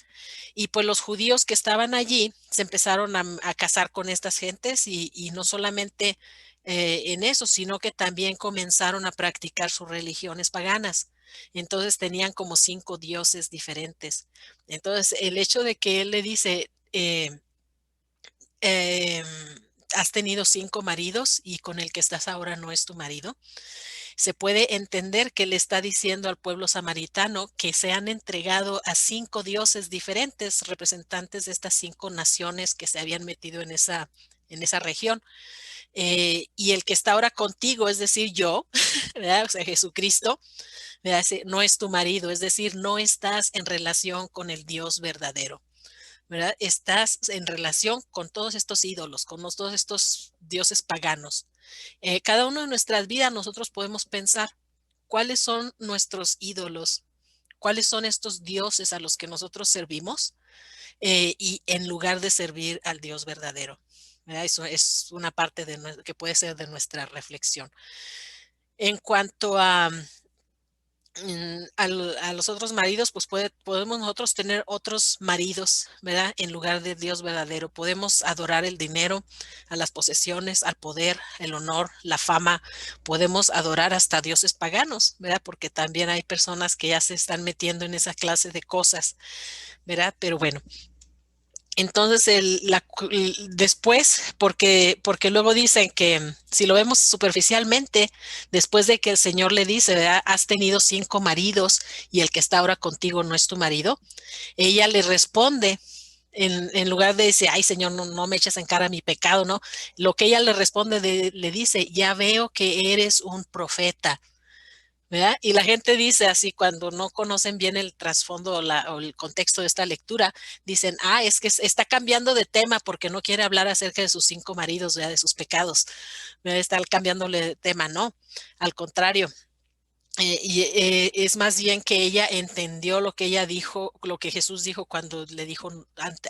Y pues los judíos que estaban allí se empezaron a casar con estas gentes y no solamente en eso, sino que también comenzaron a practicar sus religiones paganas. Entonces tenían como 5 dioses diferentes. Entonces el hecho de que él le dice, em, has tenido 5 maridos y con el que estás ahora no es tu marido, se puede entender que le está diciendo al pueblo samaritano que se han entregado a 5 dioses diferentes, representantes de estas 5 naciones que se habían metido en esa región. Y el que está ahora contigo, es decir, yo, ¿verdad? O sea, Jesucristo, ¿verdad? No es tu marido, es decir, no estás en relación con el Dios verdadero. ¿Verdad? Estás en relación con todos estos ídolos, con todos estos dioses paganos. Cada uno de nuestras vidas nosotros podemos pensar cuáles son nuestros ídolos, cuáles son estos dioses a los que nosotros servimos y en lugar de servir al Dios verdadero. ¿Verdad? Eso es una parte que puede ser de nuestra reflexión. En cuanto a los otros maridos, pues podemos nosotros tener otros maridos, ¿verdad? En lugar de Dios verdadero. Podemos adorar el dinero, a las posesiones, al poder, el honor, la fama. Podemos adorar hasta dioses paganos, ¿verdad? Porque también hay personas que ya se están metiendo en esa clase de cosas, ¿verdad? Pero bueno, entonces, después, porque luego dicen que si lo vemos superficialmente, después de que el Señor le dice, ¿verdad? Has tenido 5 maridos y el que está ahora contigo no es tu marido, ella le responde, en lugar de decir, ay Señor, no me eches en cara mi pecado, ¿no? Lo que ella le responde, le dice, ya veo que eres un profeta. ¿Verdad? Y la gente dice así cuando no conocen bien el trasfondo o el contexto de esta lectura, dicen, es que está cambiando de tema porque no quiere hablar acerca de sus 5 maridos, ¿verdad? De sus pecados, ¿verdad? Está cambiándole de tema, no, al contrario. Es más bien que ella entendió lo que ella dijo, lo que Jesús dijo cuando le dijo,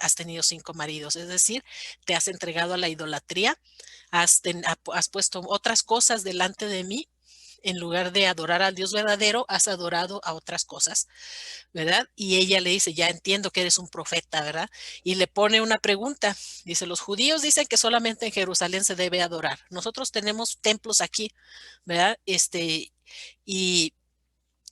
has tenido 5 maridos, es decir, te has entregado a la idolatría, has puesto otras cosas delante de mí en lugar de adorar al Dios verdadero, has adorado a otras cosas, ¿verdad? Y ella le dice, ya entiendo que eres un profeta, ¿verdad? Y le pone una pregunta. Dice, los judíos dicen que solamente en Jerusalén se debe adorar. Nosotros tenemos templos aquí, ¿verdad? Y,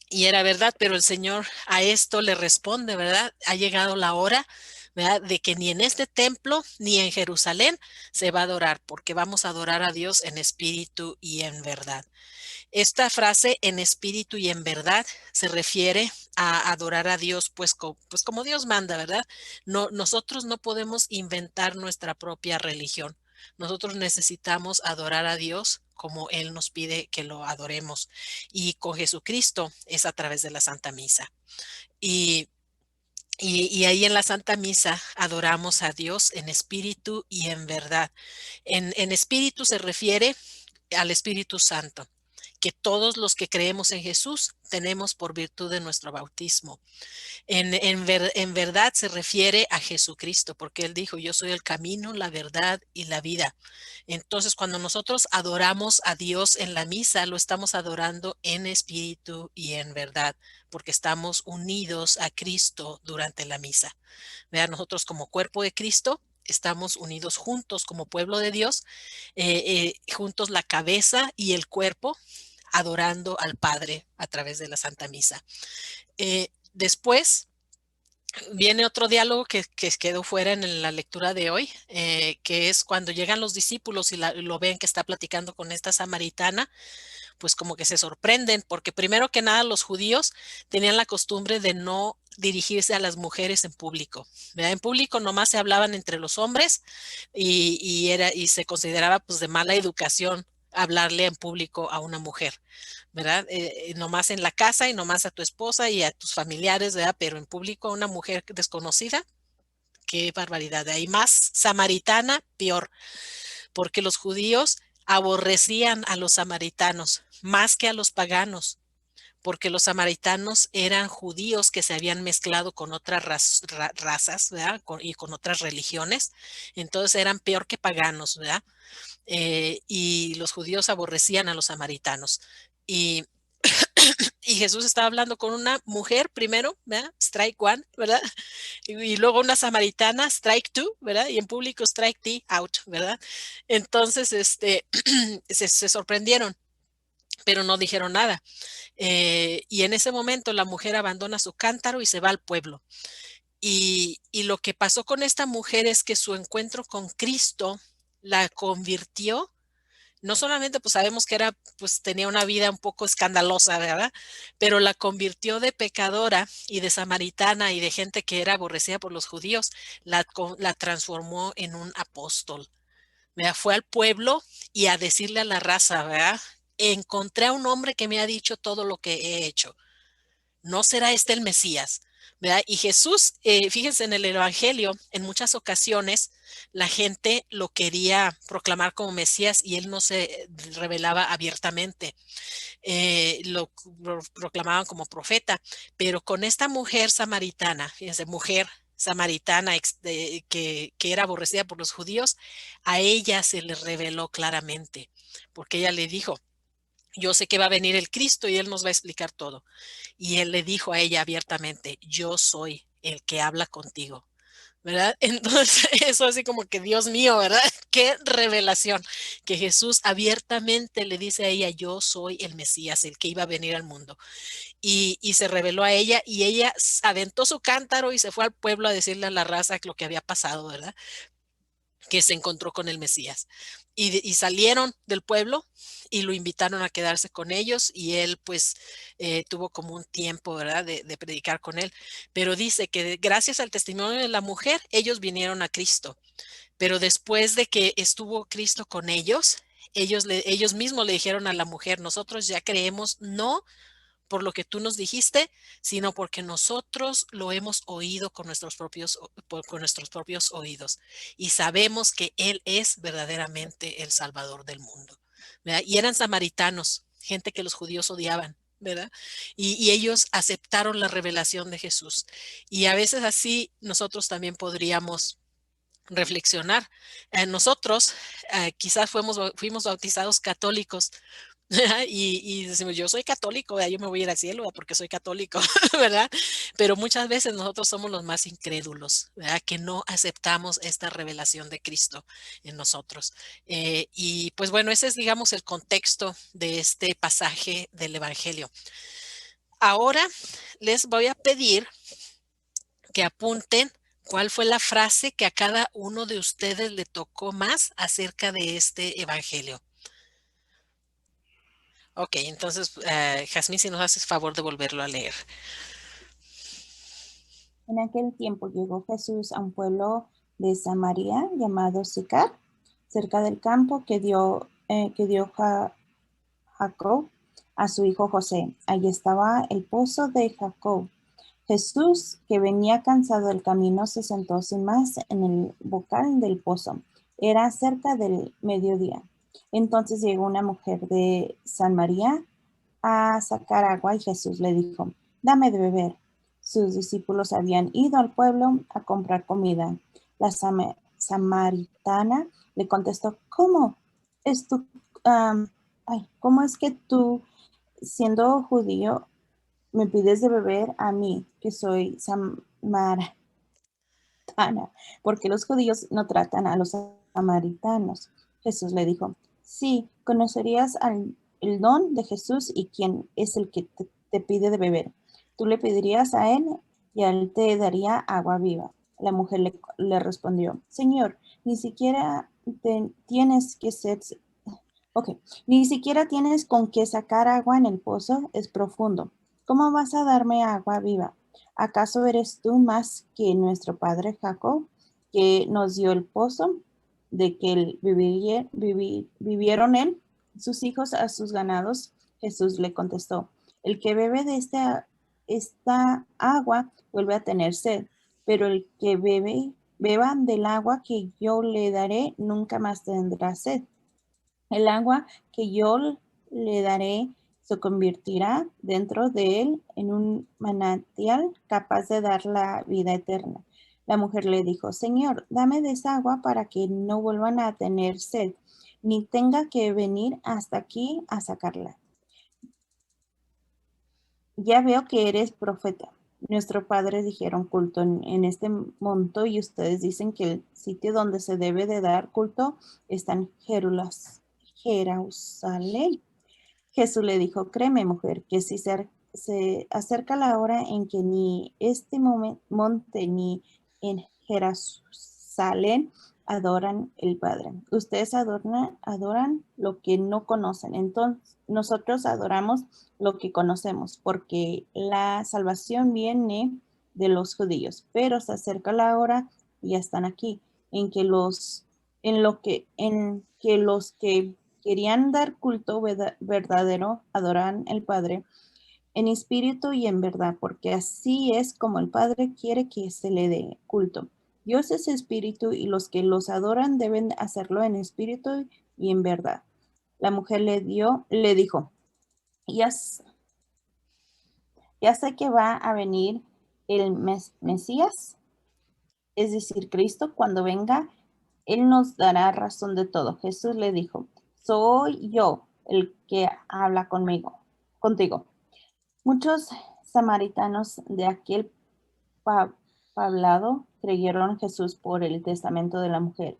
y era verdad, pero el Señor a esto le responde, ¿verdad? Ha llegado la hora, ¿verdad? De que ni en este templo ni en Jerusalén se va a adorar, porque vamos a adorar a Dios en espíritu y en verdad. Esta frase en espíritu y en verdad se refiere a adorar a Dios, pues como Dios manda, ¿verdad? No, nosotros no podemos inventar nuestra propia religión. Nosotros necesitamos adorar a Dios como Él nos pide que lo adoremos. Y con Jesucristo es a través de la Santa Misa. Y, y ahí en la Santa Misa adoramos a Dios en espíritu y en verdad. En espíritu se refiere al Espíritu Santo, que todos los que creemos en Jesús tenemos por virtud de nuestro bautismo. En verdad se refiere a Jesucristo, porque Él dijo, yo soy el camino, la verdad y la vida. Entonces, cuando nosotros adoramos a Dios en la misa, lo estamos adorando en espíritu y en verdad, porque estamos unidos a Cristo durante la misa. Vean, nosotros como cuerpo de Cristo estamos unidos juntos como pueblo de Dios, juntos la cabeza y el cuerpo, adorando al Padre a través de la Santa Misa. Después viene otro diálogo que quedó fuera en la lectura de hoy, que es cuando llegan los discípulos y lo ven que está platicando con esta samaritana, pues como que se sorprenden, porque primero que nada los judíos tenían la costumbre de no dirigirse a las mujeres en público, ¿verdad? En público nomás se hablaban entre los hombres y se consideraba pues de mala educación hablarle en público a una mujer, ¿verdad? Nomás en la casa y nomás a tu esposa y a tus familiares, ¿verdad? Pero en público a una mujer desconocida, qué barbaridad. De ahí más samaritana, peor, porque los judíos aborrecían a los samaritanos más que a los paganos, porque los samaritanos eran judíos que se habían mezclado con otras razas, ¿verdad? Y con otras religiones, entonces eran peor que paganos, ¿verdad? Y los judíos aborrecían a los samaritanos. Y Y Jesús estaba hablando con una mujer primero, ¿verdad? Strike one, ¿verdad? Y luego una samaritana, strike two, ¿verdad? Y en público, strike three, out, ¿verdad? Entonces, se sorprendieron, pero no dijeron nada. Y en ese momento la mujer abandona su cántaro y se va al pueblo. Y lo que pasó con esta mujer es que su encuentro con Cristo la convirtió. No solamente pues sabemos que era, pues tenía una vida un poco escandalosa, ¿verdad? Pero la convirtió de pecadora y de samaritana y de gente que era aborrecida por los judíos, la transformó en un apóstol. ¿Verdad? Fue al pueblo y a decirle a la raza, ¿verdad? Encontré a un hombre que me ha dicho todo lo que he hecho. ¿No será este el Mesías? ¿Verdad? Y Jesús, fíjense en el Evangelio, en muchas ocasiones la gente lo quería proclamar como Mesías y él no se revelaba abiertamente, lo proclamaban como profeta, pero con esta mujer samaritana, fíjense, mujer samaritana que era aborrecida por los judíos, a ella se le reveló claramente, porque ella le dijo, yo sé que va a venir el Cristo y él nos va a explicar todo. Y él le dijo a ella abiertamente, yo soy el que habla contigo, ¿verdad? Entonces, eso así como que, Dios mío, ¿verdad? Qué revelación, que Jesús abiertamente le dice a ella, yo soy el Mesías, el que iba a venir al mundo. Y se reveló a ella y ella aventó su cántaro y se fue al pueblo a decirle a la raza lo que había pasado, ¿verdad? Que se encontró con el Mesías. Y salieron del pueblo y lo invitaron a quedarse con ellos y él pues tuvo como un tiempo, ¿verdad? De predicar con él. Pero dice que gracias al testimonio de la mujer, ellos vinieron a Cristo. Pero después de que estuvo Cristo con ellos, ellos mismos le dijeron a la mujer, nosotros ya creemos, no por lo que tú nos dijiste, sino porque nosotros lo hemos oído con nuestros propios oídos y sabemos que Él es verdaderamente el Salvador del mundo. ¿Verdad? Y eran samaritanos, gente que los judíos odiaban. ¿Verdad? Y ellos aceptaron la revelación de Jesús. Y a veces así nosotros también podríamos reflexionar. Nosotros quizás fuimos bautizados católicos, y decimos, yo soy católico, yo me voy a ir al cielo porque soy católico, ¿verdad? Pero muchas veces nosotros somos los más incrédulos, ¿verdad? Que no aceptamos esta revelación de Cristo en nosotros. Y pues bueno, ese es, digamos, el contexto de este pasaje del Evangelio. Ahora les voy a pedir que apunten cuál fue la frase que a cada uno de ustedes le tocó más acerca de este Evangelio. Ok, entonces, Jazmín, si nos haces favor de volverlo a leer. En aquel tiempo llegó Jesús a un pueblo de Samaria llamado Sicar, cerca del campo que dio Jacob a su hijo José. Allí estaba el pozo de Jacob. Jesús, que venía cansado del camino, se sentó sin más en el bocal del pozo. Era cerca del mediodía. Entonces llegó una mujer de Samaria a sacar agua y Jesús le dijo, dame de beber. Sus discípulos habían ido al pueblo a comprar comida. La samaritana le contestó, es tu, ¿cómo es que tú, siendo judío, me pides de beber a mí, que soy samaritana? Porque los judíos no tratan a los samaritanos. Jesús le dijo, sí, conocerías el don de Jesús y quién es el que te pide de beber. Tú le pedirías a él y él te daría agua viva. La mujer le respondió, Señor, ni siquiera tienes que ser... Ok, ni siquiera tienes con qué sacar agua en el pozo, es profundo. ¿Cómo vas a darme agua viva? ¿Acaso eres tú más que nuestro padre Jacob, que nos dio el pozo, de que vivieron él, sus hijos a sus ganados? Jesús le contestó, el que bebe de esta agua vuelve a tener sed, pero el que beba del agua que yo le daré nunca más tendrá sed. El agua que yo le daré se convertirá dentro de él en un manantial capaz de dar la vida eterna. La mujer le dijo, Señor, dame de esa agua para que no vuelvan a tener sed, ni tenga que venir hasta aquí a sacarla. ya veo que eres profeta. Nuestros padres dijeron culto en este monte y ustedes dicen que el sitio donde se debe de dar culto está en Jerusalén. Jesús le dijo, créeme, mujer, que si se acerca la hora en que ni este monte ni en Jerusalén adoran el Padre. Ustedes adoran lo que no conocen. Entonces, nosotros adoramos lo que conocemos, porque la salvación viene de los judíos, pero se acerca la hora y ya están aquí, en que los que querían dar culto verdadero, adoran al Padre en espíritu y en verdad, porque así es como el Padre quiere que se le dé culto. Dios es espíritu y los que los adoran deben hacerlo en espíritu y en verdad. La mujer le dijo, ya, ya sé que va a venir el Mesías, es decir, Cristo, cuando venga, Él nos dará razón de todo. Jesús le dijo, soy yo el que habla contigo. Muchos samaritanos de aquel poblado creyeron en Jesús por el testamento de la mujer.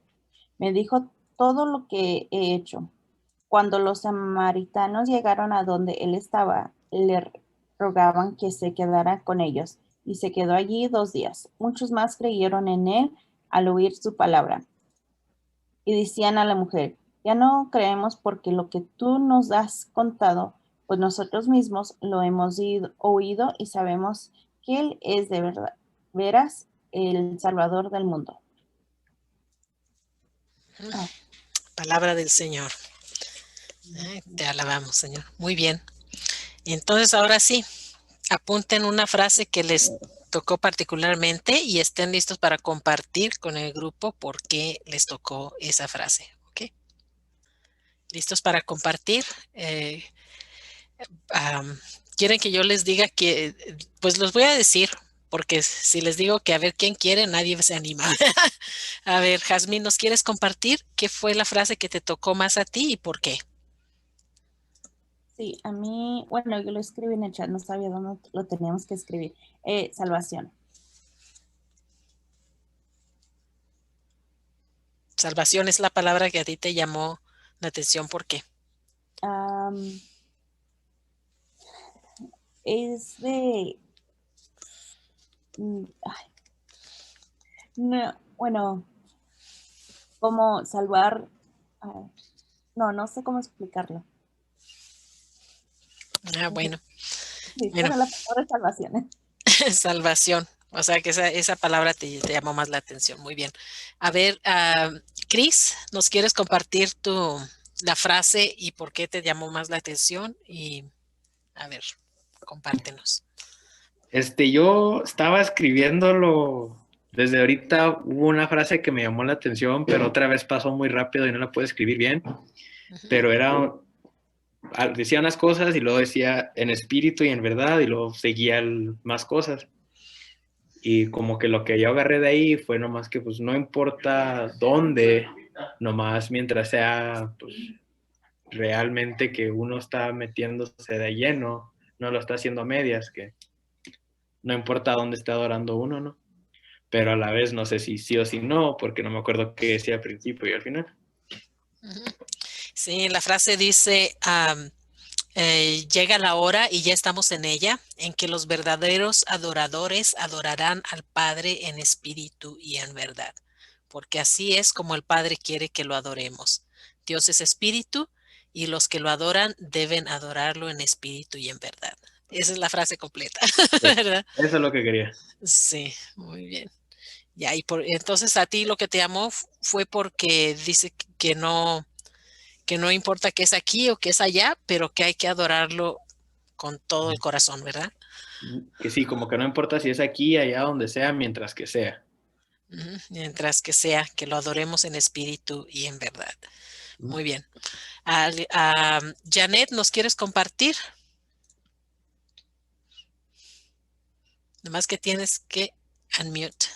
Me dijo todo lo que he hecho. Cuando los samaritanos llegaron a donde él estaba, le rogaban que se quedara con ellos, y se quedó allí 2 días. Muchos más creyeron en él al oír su palabra, y decían a la mujer, ya no creemos porque lo que tú nos has contado, pues nosotros mismos lo hemos oído y sabemos que él es de verdad, veras, el Salvador del mundo. Ah, Palabra del Señor. Te alabamos, Señor. Muy bien. Entonces, ahora sí, apunten una frase que les tocó particularmente y estén listos para compartir con el grupo por qué les tocó esa frase. ¿Ok? ¿Listos para compartir? ¿Quieren que yo les diga que, pues los voy a decir, porque si les digo que a ver quién quiere, nadie se anima. A ver, Jazmín, ¿nos quieres compartir qué fue la frase que te tocó más a ti y por qué? sí, a mí, bueno, yo lo escribí en el chat, no sabía dónde lo teníamos que escribir. Salvación. Salvación es la palabra que a ti te llamó la atención, ¿por qué? Am, es de, ay, no, bueno, como salvar, ay, no sé cómo explicarlo. Bueno, Sí, bueno, pero la palabra es salvación. salvación. O sea que esa palabra te llamó más la atención. Muy bien. A ver, Cris, ¿nos quieres compartir la frase y por qué te llamó más la atención? Y a ver, compártenos. Yo estaba escribiéndolo. Desde ahorita hubo una frase que me llamó la atención, pero otra vez pasó muy rápido y no la pude escribir bien. Pero decía unas cosas y luego decía en espíritu y en verdad y luego seguía más cosas. Y como que lo que yo agarré de ahí fue nomás que pues no importa dónde, nomás mientras sea pues realmente que uno está metiéndose de lleno, no lo está haciendo a medias, que no importa dónde esté adorando uno, ¿no? Pero a la vez no sé si sí o si no, porque no me acuerdo qué decía al principio y al final. Sí, la frase dice, llega la hora y ya estamos en ella, en que los verdaderos adoradores adorarán al Padre en espíritu y en verdad, porque así es como el Padre quiere que lo adoremos. Dios es espíritu y los que lo adoran deben adorarlo en espíritu y en verdad. Esa es la frase completa, Sí, ¿verdad? eso es lo que quería. Sí, muy bien. Ya, entonces a ti lo que te llamó fue porque dice que no importa que es aquí o que es allá, pero que hay que adorarlo con todo el corazón, ¿verdad? Que sí, como que no importa si es aquí, allá, donde sea, mientras que sea. Mientras que sea que lo adoremos en espíritu y en verdad. Muy bien. Janet, ¿nos quieres compartir? Nomás que tienes que unmute.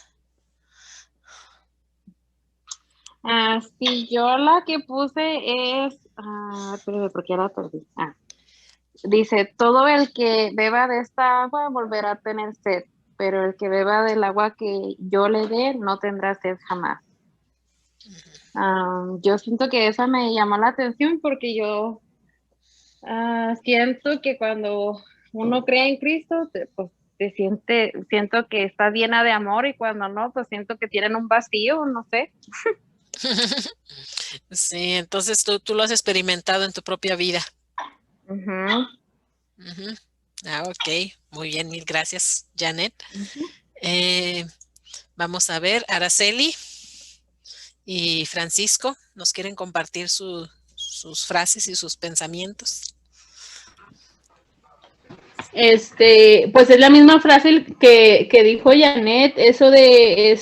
Sí, yo la que puse es, espérame, porque ya la perdí. dice, todo el que beba de esta agua volverá a tener sed, pero el que beba del agua que yo le dé no tendrá sed jamás. Yo siento que esa me llamó la atención porque yo siento que cuando uno cree en Cristo, pues siento que está llena de amor y cuando no, pues siento que tienen un vacío, no sé. Sí, entonces tú lo has experimentado en tu propia vida. Ujú, Ujú. Ok, muy bien, mil gracias, Janet. ujú. Vamos a ver, Araceli y Francisco, ¿nos quieren compartir sus frases y sus pensamientos? Pues es la misma frase que dijo Janet, eso de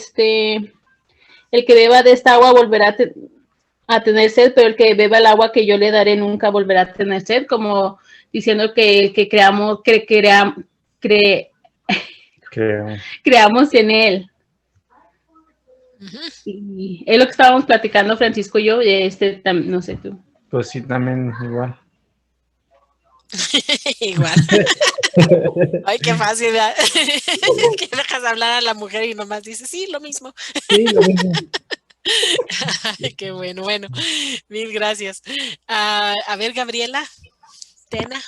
el que beba de esta agua volverá a tener sed, pero el que beba el agua que yo le daré nunca volverá a tener sed, como diciendo que creamos en él. Ujú. Y es lo que estábamos platicando Francisco y yo, no sé tú. Pues sí, también igual. Igual. Ay, qué fácil, ¿verdad? Que dejas hablar a la mujer y nomás dices, sí, lo mismo. Sí, lo mismo. Ay, qué bueno, bueno, mil gracias. A ver, Gabriela, Tena.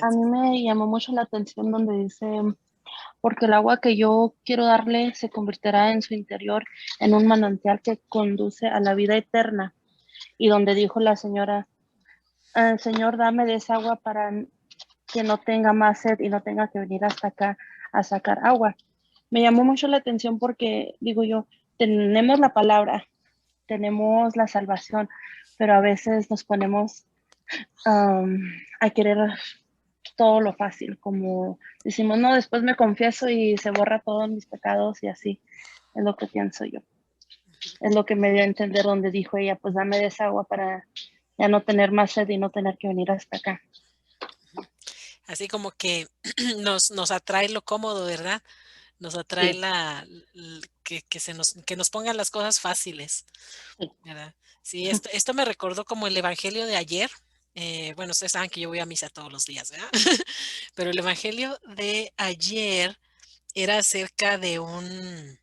A mí me llamó mucho la atención donde dice, porque el agua que yo quiero darle se convertirá en su interior en un manantial que conduce a la vida eterna. Y donde dijo la señora, Señor, dame de esa agua para que no tenga más sed y no tenga que venir hasta acá a sacar agua. Me llamó mucho la atención porque, digo yo, tenemos la palabra, tenemos la salvación, pero a veces nos ponemos a querer todo lo fácil, como decimos, no, después me confieso y se borra todos mis pecados y así, es lo que pienso yo. Es lo que me dio a entender donde dijo ella, pues dame de esa agua para ya no tener más sed y no tener que venir hasta acá. Así como que nos atrae lo cómodo, ¿verdad? Nos atrae Sí. que nos pongan las cosas fáciles, Sí. ¿verdad? Sí, esto me recordó como el evangelio de ayer. Bueno, ustedes saben que yo voy a misa todos los días, ¿verdad? Pero el evangelio de ayer era acerca de un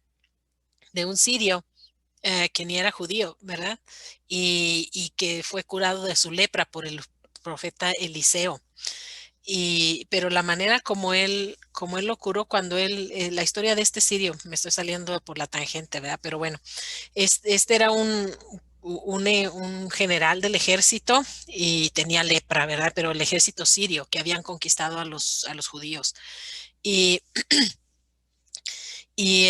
sirio que ni era judío, ¿verdad? Y que fue curado de su lepra por el profeta Eliseo. Pero la manera como él lo curó cuando la historia de este sirio, me estoy saliendo por la tangente, ¿verdad? Pero bueno, este era un general del ejército y tenía lepra, ¿verdad? Pero el ejército sirio que habían conquistado a los judíos. Y, y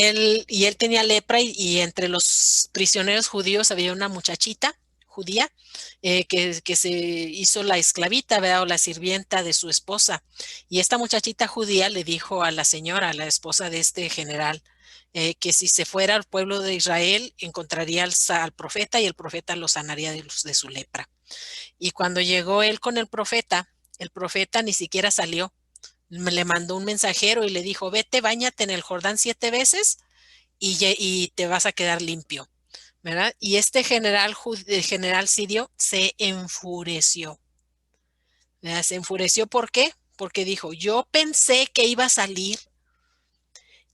él tenía lepra y entre los prisioneros judíos había una muchachita judía que se hizo la esclavita, ¿verdad? O la sirvienta de su esposa. Y esta muchachita judía le dijo a la señora, a la esposa de este general, que si se fuera al pueblo de Israel encontraría al profeta y el profeta lo sanaría de su lepra. Y cuando llegó él con el profeta ni siquiera salió. Le mandó un mensajero y le dijo, vete, báñate en el Jordán 7 veces y te vas a quedar limpio, ¿verdad? Y este general sirio se enfureció, ¿verdad? Se enfureció, ¿por qué? Porque dijo, yo pensé que iba a salir,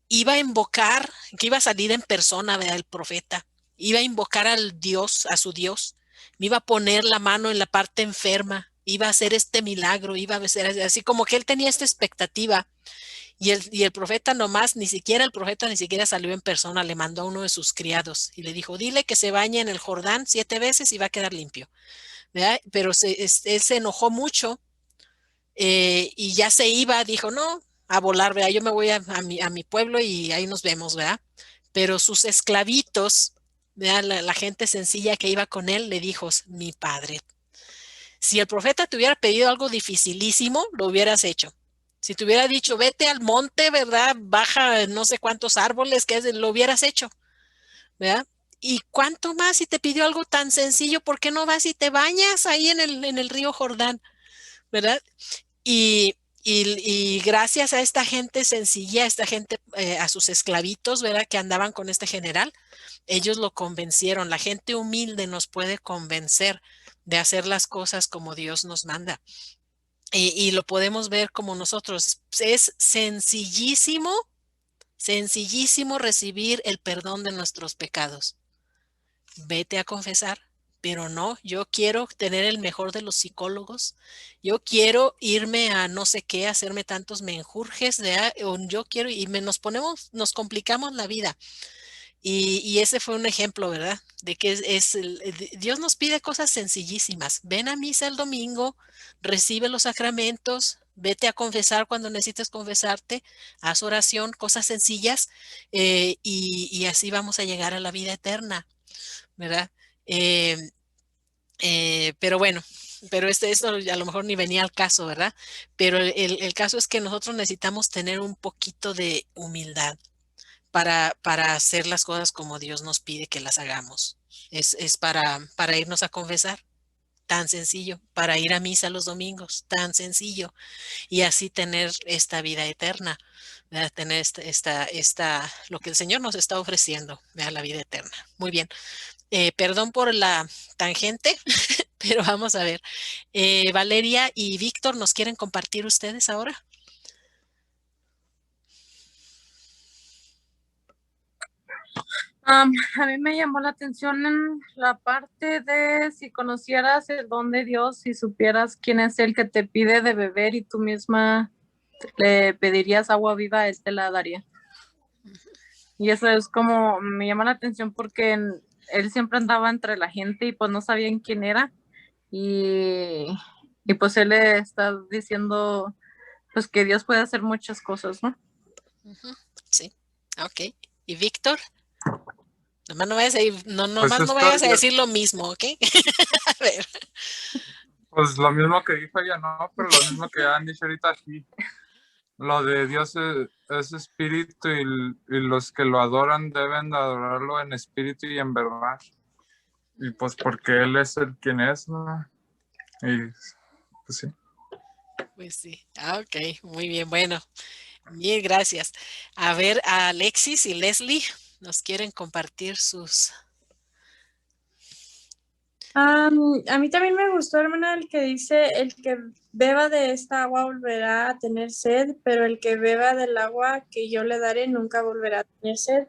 iba a invocar, que iba a salir en persona, ¿verdad? El profeta, iba a invocar al Dios, a su Dios, me iba a poner la mano en la parte enferma, iba a hacer este milagro, iba a ser así como que él tenía esta expectativa. Y el profeta nomás, el profeta ni siquiera salió en persona, le mandó a uno de sus criados y le dijo, dile que se bañe en el Jordán 7 veces y va a quedar limpio, ¿verdad? Pero él se enojó mucho y ya se iba, dijo, no, a volar, ¿verdad? Yo me voy a mi pueblo y ahí nos vemos, ¿verdad? Pero sus esclavitos, ¿verdad? La gente sencilla que iba con él le dijo, mi padre, si el profeta te hubiera pedido algo dificilísimo, lo hubieras hecho. Si te hubiera dicho, vete al monte, ¿verdad? Baja no sé cuántos árboles, lo hubieras hecho, ¿verdad? ¿Y cuánto más si te pidió algo tan sencillo? ¿Por qué no vas y te bañas ahí en el río Jordán, ¿verdad? Y gracias a esta gente sencilla, a esta gente, a sus esclavitos, ¿verdad? Que andaban con este general, ellos lo convencieron. La gente humilde nos puede convencer de hacer las cosas como Dios nos manda. Y lo podemos ver como nosotros. Es sencillísimo, sencillísimo recibir el perdón de nuestros pecados. Vete a confesar, pero no, yo quiero tener el mejor de los psicólogos, yo quiero irme a no sé qué, hacerme tantos menjurjes, o yo quiero, y nos complicamos la vida. Y ese fue un ejemplo, ¿verdad? De que Dios nos pide cosas sencillísimas. Ven a misa el domingo, recibe los sacramentos, vete a confesar cuando necesites confesarte, haz oración, cosas sencillas, y así vamos a llegar a la vida eterna, ¿verdad? Eh, pero bueno, pero esto a lo mejor ni venía al caso, ¿verdad? Pero el caso es que nosotros necesitamos tener un poquito de humildad para hacer las cosas como Dios nos pide que las hagamos. Es para irnos a confesar, tan sencillo, para ir a misa los domingos, tan sencillo, y así tener esta vida eterna, ¿verdad? Tener lo que el Señor nos está ofreciendo, ¿verdad? La vida eterna. Muy bien. Perdón por la tangente, pero vamos a ver. Valeria y Víctor, ¿nos quieren compartir ustedes ahora? A mí me llamó la atención en la parte de si conocieras el don de Dios, si supieras quién es el que te pide de beber y tú misma le pedirías agua viva, él te la daría. Y eso es como, me llama la atención porque él siempre andaba entre la gente y pues no sabían quién era. Y pues él le está diciendo pues que Dios puede hacer muchas cosas, ¿no? Sí, ok. ¿Y Víctor? Nomás no vayas a Pues no vayas a decir lo mismo, ¿ok? A ver. Pues lo mismo que dijo ella, no, pero lo mismo que han dicho ahorita aquí. Lo de Dios es espíritu y los que lo adoran deben de adorarlo en espíritu y en verdad. Y pues porque Él es el quien es, ¿no? Y pues sí. Pues sí, ok, muy bien, bueno, mil gracias. A ver, a Alexis y Leslie, ¿nos quieren compartir sus... A mí también me gustó, hermana, el que dice, el que beba de esta agua volverá a tener sed, pero el que beba del agua que yo le daré nunca volverá a tener sed.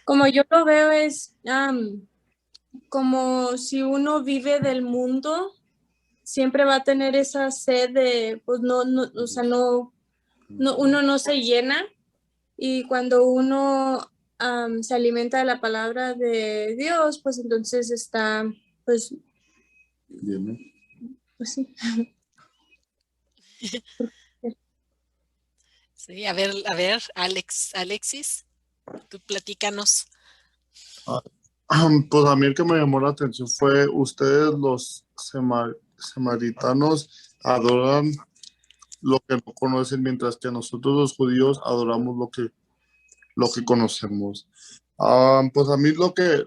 Como yo lo veo es como si uno vive del mundo, siempre va a tener esa sed de, pues o sea, uno no se llena, y cuando uno se alimenta de la palabra de Dios, pues entonces está, pues sí. Sí, a ver, Alexis, tú platícanos. Pues a mí el que me llamó la atención fue ustedes los samaritanos adoran lo que no conocen, mientras que nosotros los judíos adoramos lo que conocemos. Pues a mí a lo que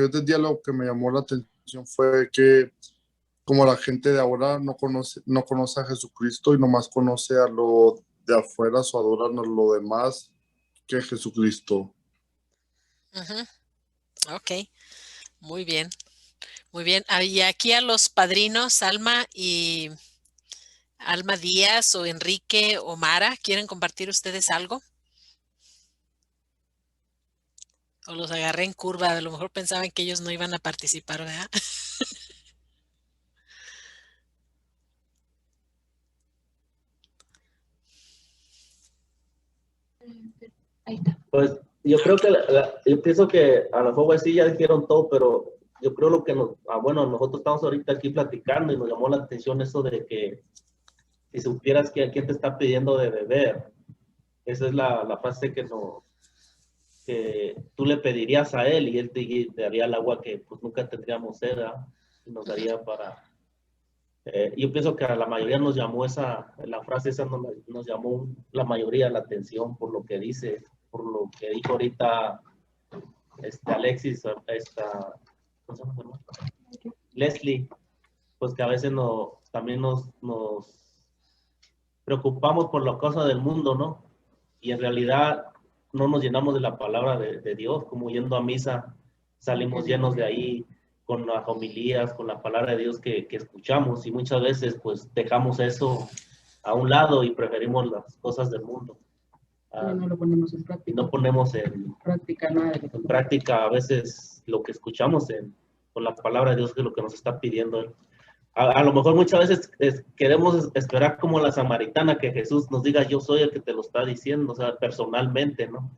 yo entendía, lo que me llamó la atención fue que como la gente de ahora no conoce a Jesucristo y nomás conoce a lo de afuera, o adoran a lo demás que Jesucristo. Ok, muy bien, muy bien. Y aquí a los padrinos, Alma Díaz o Enrique o Mara, ¿quieren compartir ustedes algo? O los agarré en curva, a lo mejor pensaban que ellos no iban a participar, ¿verdad? Pues yo creo que yo pienso que a lo mejor sí ya dijeron todo, pero yo creo lo que bueno, nosotros estamos ahorita aquí platicando y nos llamó la atención eso de que si supieras que a quién te está pidiendo de beber, esa es la frase que tú le pedirías a él y él te daría el agua que pues nunca tendríamos sed, ¿verdad? Y nos daría para... yo pienso que a la mayoría nos llamó la frase esa nos llamó la mayoría la atención por lo que dice, por lo que dijo ahorita Alexis, ¿cómo se llama? Leslie, pues que a veces también nos preocupamos por la cosa del mundo, ¿no? Y en realidad no nos llenamos de la palabra de Dios, como yendo a misa, salimos llenos de ahí con las homilías, con la palabra de Dios que escuchamos, y muchas veces pues dejamos eso a un lado y preferimos las cosas del mundo. No lo ponemos en práctica. No ponemos en práctica nada. En práctica a veces lo que escuchamos con la palabra de Dios, que es lo que nos está pidiendo Él. A lo mejor muchas veces queremos esperar como la samaritana, que Jesús nos diga, yo soy el que te lo está diciendo, o sea, personalmente, ¿no?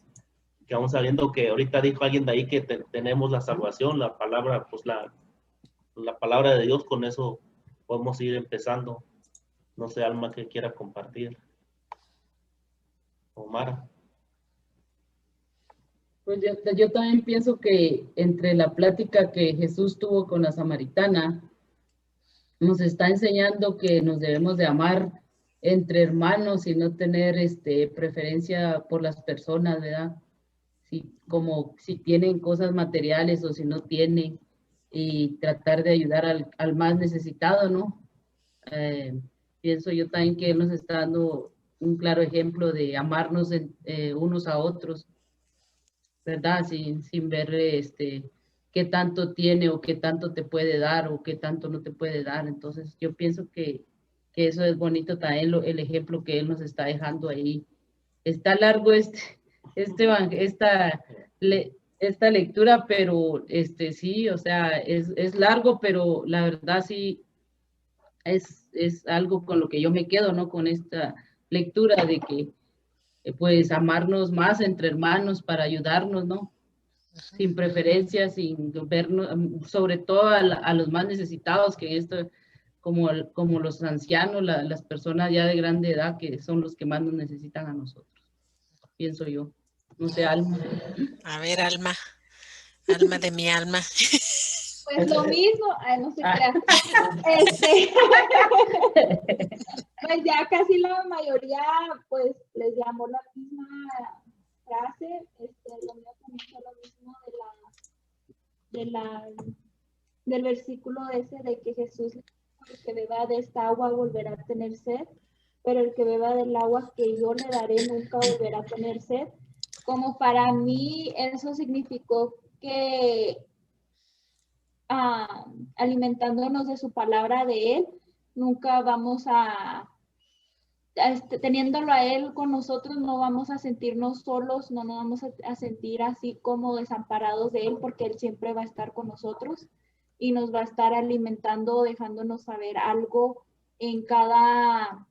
Que aún sabiendo que ahorita dijo alguien de ahí que tenemos la salvación, la palabra, pues la palabra de Dios, con eso podemos ir empezando. No sé, Alma, que quiera compartir. Omar. Pues yo también pienso que entre la plática que Jesús tuvo con la samaritana, nos está enseñando que nos debemos de amar entre hermanos y no tener preferencia por las personas, ¿verdad? Como si tienen cosas materiales o si no tienen, y tratar de ayudar al más necesitado, ¿no? Pienso yo también que Él nos está dando un claro ejemplo de amarnos unos a otros, ¿verdad? Sin ver qué tanto tiene o qué tanto te puede dar o qué tanto no te puede dar. Entonces yo pienso que eso es bonito también, el ejemplo que Él nos está dejando ahí. Está largo esta lectura, pero sí, o sea, es largo, pero la verdad sí es algo con lo que yo me quedo, ¿no? Con esta lectura de que pues amarnos más entre hermanos para ayudarnos, ¿no? Sin preferencias, sin vernos, sobre todo a los más necesitados, que esto, como los ancianos, las personas ya de grande edad, que son los que más nos necesitan a nosotros, pienso yo. No sé, Alma. A ver, Alma de mi alma. Pues lo mismo, no sé pues ya casi la mayoría pues les llamó la misma frase, lo mío también fue lo mismo del versículo ese de que Jesús, el que beba de esta agua volverá a tener sed, pero el que beba del agua que yo le daré nunca volverá a tener sed. Como para mí eso significó que alimentándonos de su palabra de Él, nunca vamos teniéndolo a Él con nosotros, no vamos a sentirnos solos, no nos vamos a sentir así como desamparados de Él, porque Él siempre va a estar con nosotros y nos va a estar alimentando, dejándonos saber algo en cada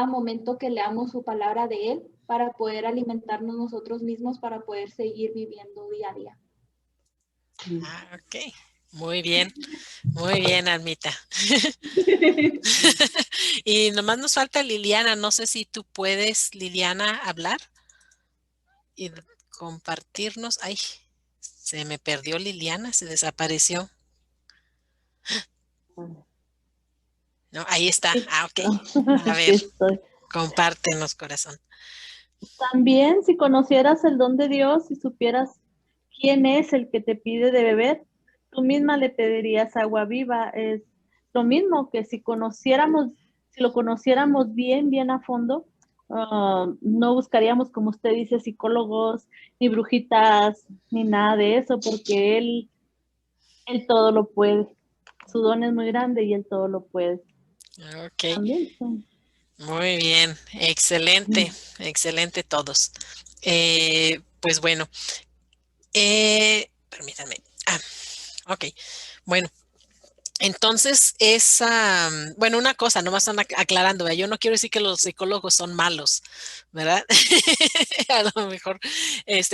momento que leamos su palabra de Él, para poder alimentarnos nosotros mismos, para poder seguir viviendo día a día. Ok, muy bien, Almita. Y nomás nos falta Liliana, no sé si tú puedes, Liliana, hablar y compartirnos. Ay, se me perdió Liliana, se desapareció. No, ahí está. Ok. A ver, compártenos, corazón. También, si conocieras el don de Dios y supieras quién es el que te pide de beber, tú misma le pedirías agua viva. Es lo mismo que si lo conociéramos bien a fondo, no buscaríamos, como usted dice, psicólogos, ni brujitas, ni nada de eso, porque Él todo lo puede. Su don es muy grande y Él todo lo puede. Ok. También, sí. Muy bien, excelente todos. Pues bueno, permítanme. Ok, bueno. Entonces, bueno, una cosa, nomás están aclarando, ¿verdad? Yo no quiero decir que los psicólogos son malos, ¿verdad? A lo mejor,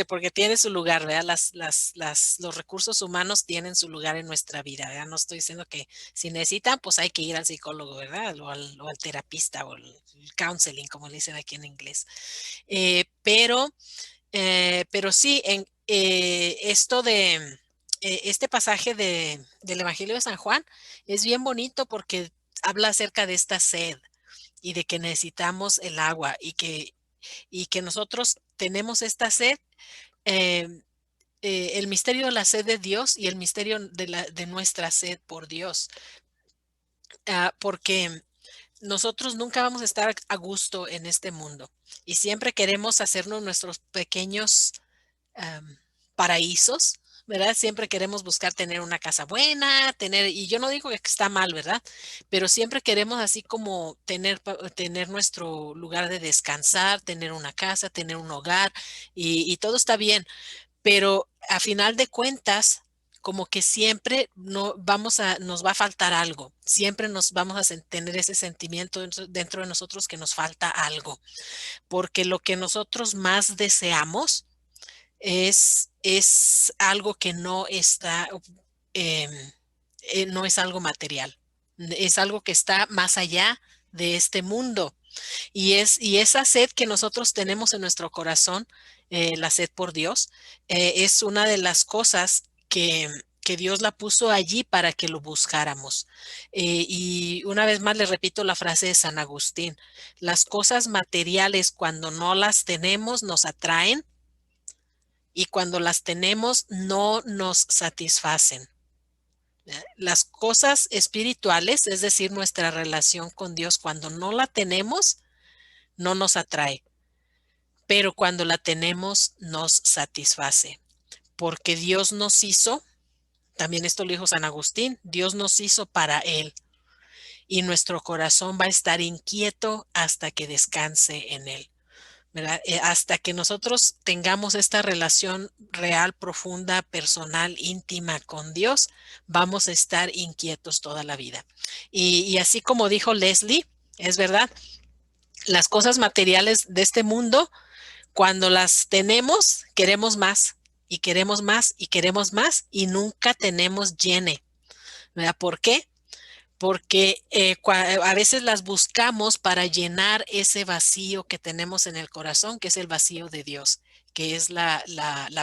porque tiene su lugar, ¿verdad? Los recursos humanos tienen su lugar en nuestra vida, ¿verdad? No estoy diciendo que si necesitan, pues hay que ir al psicólogo, ¿verdad? O al terapista o el counseling, como le dicen aquí en inglés. Pero sí, esto de... este pasaje del Evangelio de San Juan es bien bonito porque habla acerca de esta sed y de que necesitamos el agua y que nosotros tenemos esta sed, el misterio de la sed de Dios y el misterio de nuestra sed por Dios. Porque nosotros nunca vamos a estar a gusto en este mundo y siempre queremos hacernos nuestros pequeños paraísos, ¿verdad? Siempre queremos buscar tener una casa buena, y yo no digo que está mal, ¿verdad? Pero siempre queremos así como tener nuestro lugar de descansar, tener una casa, tener un hogar y todo está bien, pero a final de cuentas, como que siempre nos va a faltar algo, siempre nos vamos a tener ese sentimiento dentro de nosotros que nos falta algo, porque lo que nosotros más deseamos es algo que no está, em, no es algo material, es algo que está más allá de este mundo. Y esa sed que nosotros tenemos en nuestro corazón, la sed por Dios, es una de las cosas que Dios la puso allí para que lo buscáramos. Y una vez más le repito la frase de San Agustín, las cosas materiales cuando no las tenemos nos atraen y cuando las tenemos no nos satisfacen. Las cosas espirituales, es decir, nuestra relación con Dios, cuando no la tenemos, no nos atrae, pero cuando la tenemos nos satisface, porque Dios nos hizo, también esto lo dijo San Agustín, Dios nos hizo para Él y nuestro corazón va a estar inquieto hasta que descanse en Él, ¿verdad? Hasta que nosotros tengamos esta relación real, profunda, personal, íntima con Dios, vamos a estar inquietos toda la vida. Y así como dijo Leslie, es verdad, las cosas materiales de este mundo, cuando las tenemos, queremos más y queremos más y queremos más y nunca tenemos llene. ¿Verdad? ¿Por qué? Porque a veces las buscamos para llenar ese vacío que tenemos en el corazón, que es el vacío de Dios, que es la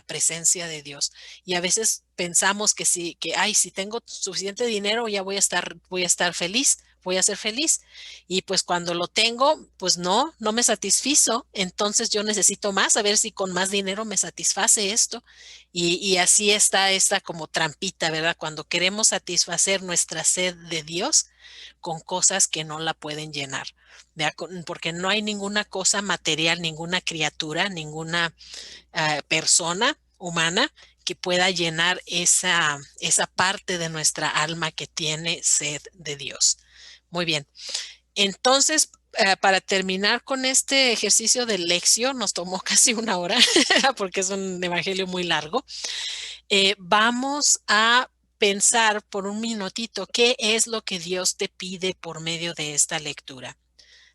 presencia de Dios. Y a veces pensamos que si tengo suficiente dinero ya voy a estar feliz, voy a ser feliz. Y pues cuando lo tengo, pues no me satisfizo. Entonces yo necesito más, a ver si con más dinero me satisface esto. Y así está esta como trampita, ¿verdad? Cuando queremos satisfacer nuestra sed de Dios con cosas que no la pueden llenar, ¿verdad? Porque no hay ninguna cosa material, ninguna criatura, ninguna persona humana que pueda llenar esa parte de nuestra alma que tiene sed de Dios. Muy bien. Entonces, para terminar con este ejercicio de lección, nos tomó casi una hora porque es un evangelio muy largo. Vamos a pensar por un minutito qué es lo que Dios te pide por medio de esta lectura.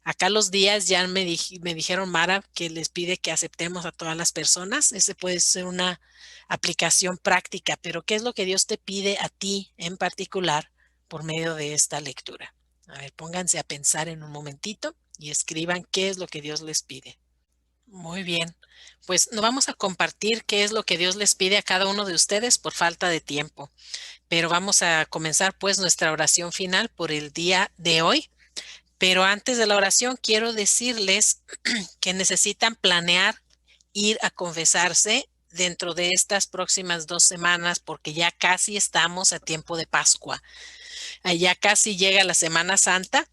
Acá los días ya me dijeron, Mara, que les pide que aceptemos a todas las personas. Ese puede ser una aplicación práctica, pero ¿qué es lo que Dios te pide a ti en particular por medio de esta lectura? A ver, pónganse a pensar en un momentito y escriban qué es lo que Dios les pide. Muy bien, pues no vamos a compartir qué es lo que Dios les pide a cada uno de ustedes por falta de tiempo, pero vamos a comenzar pues nuestra oración final por el día de hoy. Pero antes de la oración quiero decirles que necesitan planear ir a confesarse dentro de estas próximas 2 semanas porque ya casi estamos a tiempo de Pascua. Ya casi llega la Semana Santa,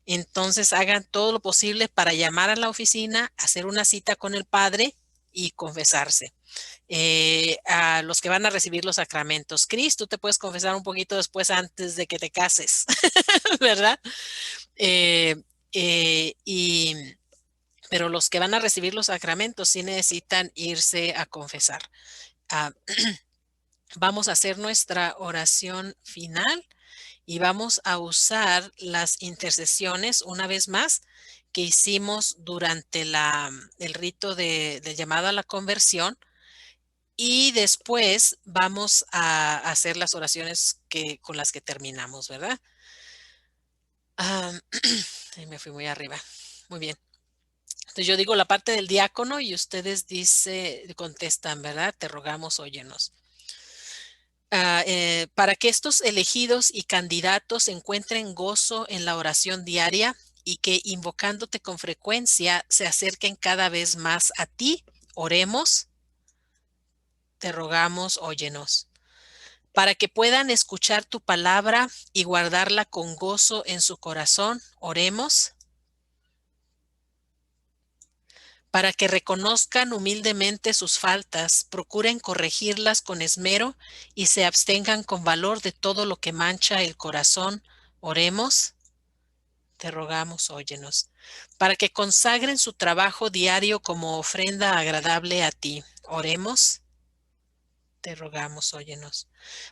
entonces hagan todo lo posible para llamar a la oficina, hacer una cita con el padre y confesarse. A los que van a recibir los sacramentos. Cris, tú te puedes confesar un poquito después antes de que te cases, ¿verdad? Pero los que van a recibir los sacramentos sí necesitan irse a confesar. Vamos a hacer nuestra oración final y vamos a usar las intercesiones una vez más que hicimos durante el rito de llamado a la conversión. Y después vamos a hacer las oraciones con las que terminamos, ¿verdad? Me fui muy arriba. Muy bien. Entonces yo digo la parte del diácono y ustedes contestan, ¿verdad? Te rogamos, óyenos. Para que estos elegidos y candidatos encuentren gozo en la oración diaria y que invocándote con frecuencia se acerquen cada vez más a ti, oremos. Te rogamos, óyenos. Para que puedan escuchar tu palabra y guardarla con gozo en su corazón, oremos. para que reconozcan humildemente sus faltas, procuren corregirlas con esmero y se abstengan con valor de todo lo que mancha el corazón. Oremos. Te rogamos, óyenos, para que consagren su trabajo diario como ofrenda agradable a ti. Oremos. Te rogamos, óyenos,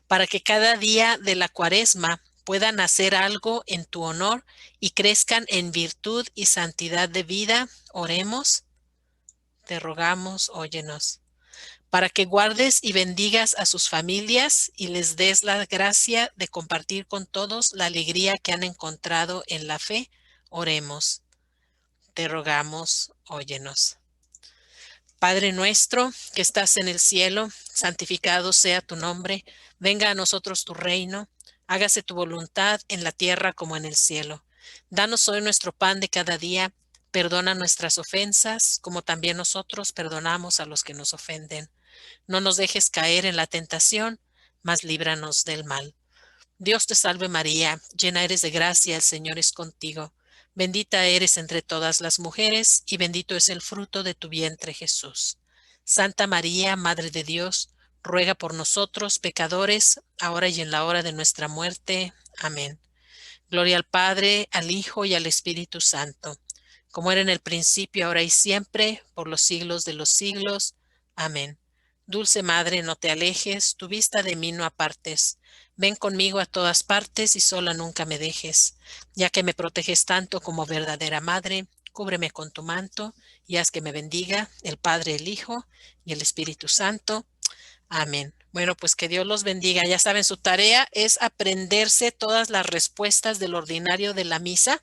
para que cada día de la Cuaresma puedan hacer algo en tu honor y crezcan en virtud y santidad de vida. Oremos. Te rogamos, óyenos, para que guardes y bendigas a sus familias y les des la gracia de compartir con todos la alegría que han encontrado en la fe. Oremos. Te rogamos, óyenos. Padre nuestro que estás en el cielo, santificado sea tu nombre. Venga a nosotros tu reino. Hágase tu voluntad en la tierra como en el cielo. Danos hoy nuestro pan de cada día. Perdona nuestras ofensas, como también nosotros perdonamos a los que nos ofenden. No nos dejes caer en la tentación, mas líbranos del mal. Dios te salve María, llena eres de gracia, el Señor es contigo. Bendita eres entre todas las mujeres, y bendito es el fruto de tu vientre, Jesús. Santa María, Madre de Dios, ruega por nosotros, pecadores, ahora y en la hora de nuestra muerte. Amén. Gloria al Padre, al Hijo y al Espíritu Santo, como era en el principio, ahora y siempre, por los siglos de los siglos. Amén. Dulce Madre, no te alejes, tu vista de mí no apartes. Ven conmigo a todas partes y sola nunca me dejes. Ya que me proteges tanto como verdadera Madre, cúbreme con tu manto y haz que me bendiga el Padre, el Hijo y el Espíritu Santo. Amén. Bueno, pues que Dios los bendiga. Ya saben, su tarea es aprenderse todas las respuestas del ordinario de la misa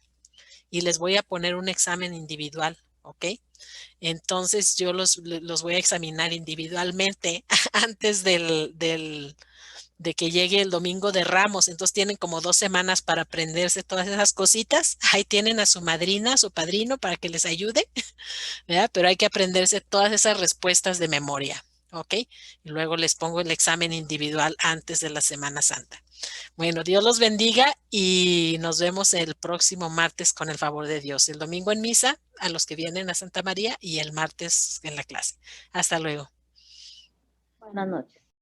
y les voy a poner un examen individual, ¿ok? Entonces yo los voy a examinar individualmente antes de que llegue el domingo de Ramos. Entonces tienen como 2 semanas para aprenderse todas esas cositas. Ahí tienen a su madrina, a su padrino para que les ayude, ¿verdad? Pero hay que aprenderse todas esas respuestas de memoria, ¿ok? Y luego les pongo el examen individual antes de la Semana Santa. Bueno, Dios los bendiga y nos vemos el próximo martes con el favor de Dios. El domingo en misa a los que vienen a Santa María y el martes en la clase. Hasta luego. Buenas noches.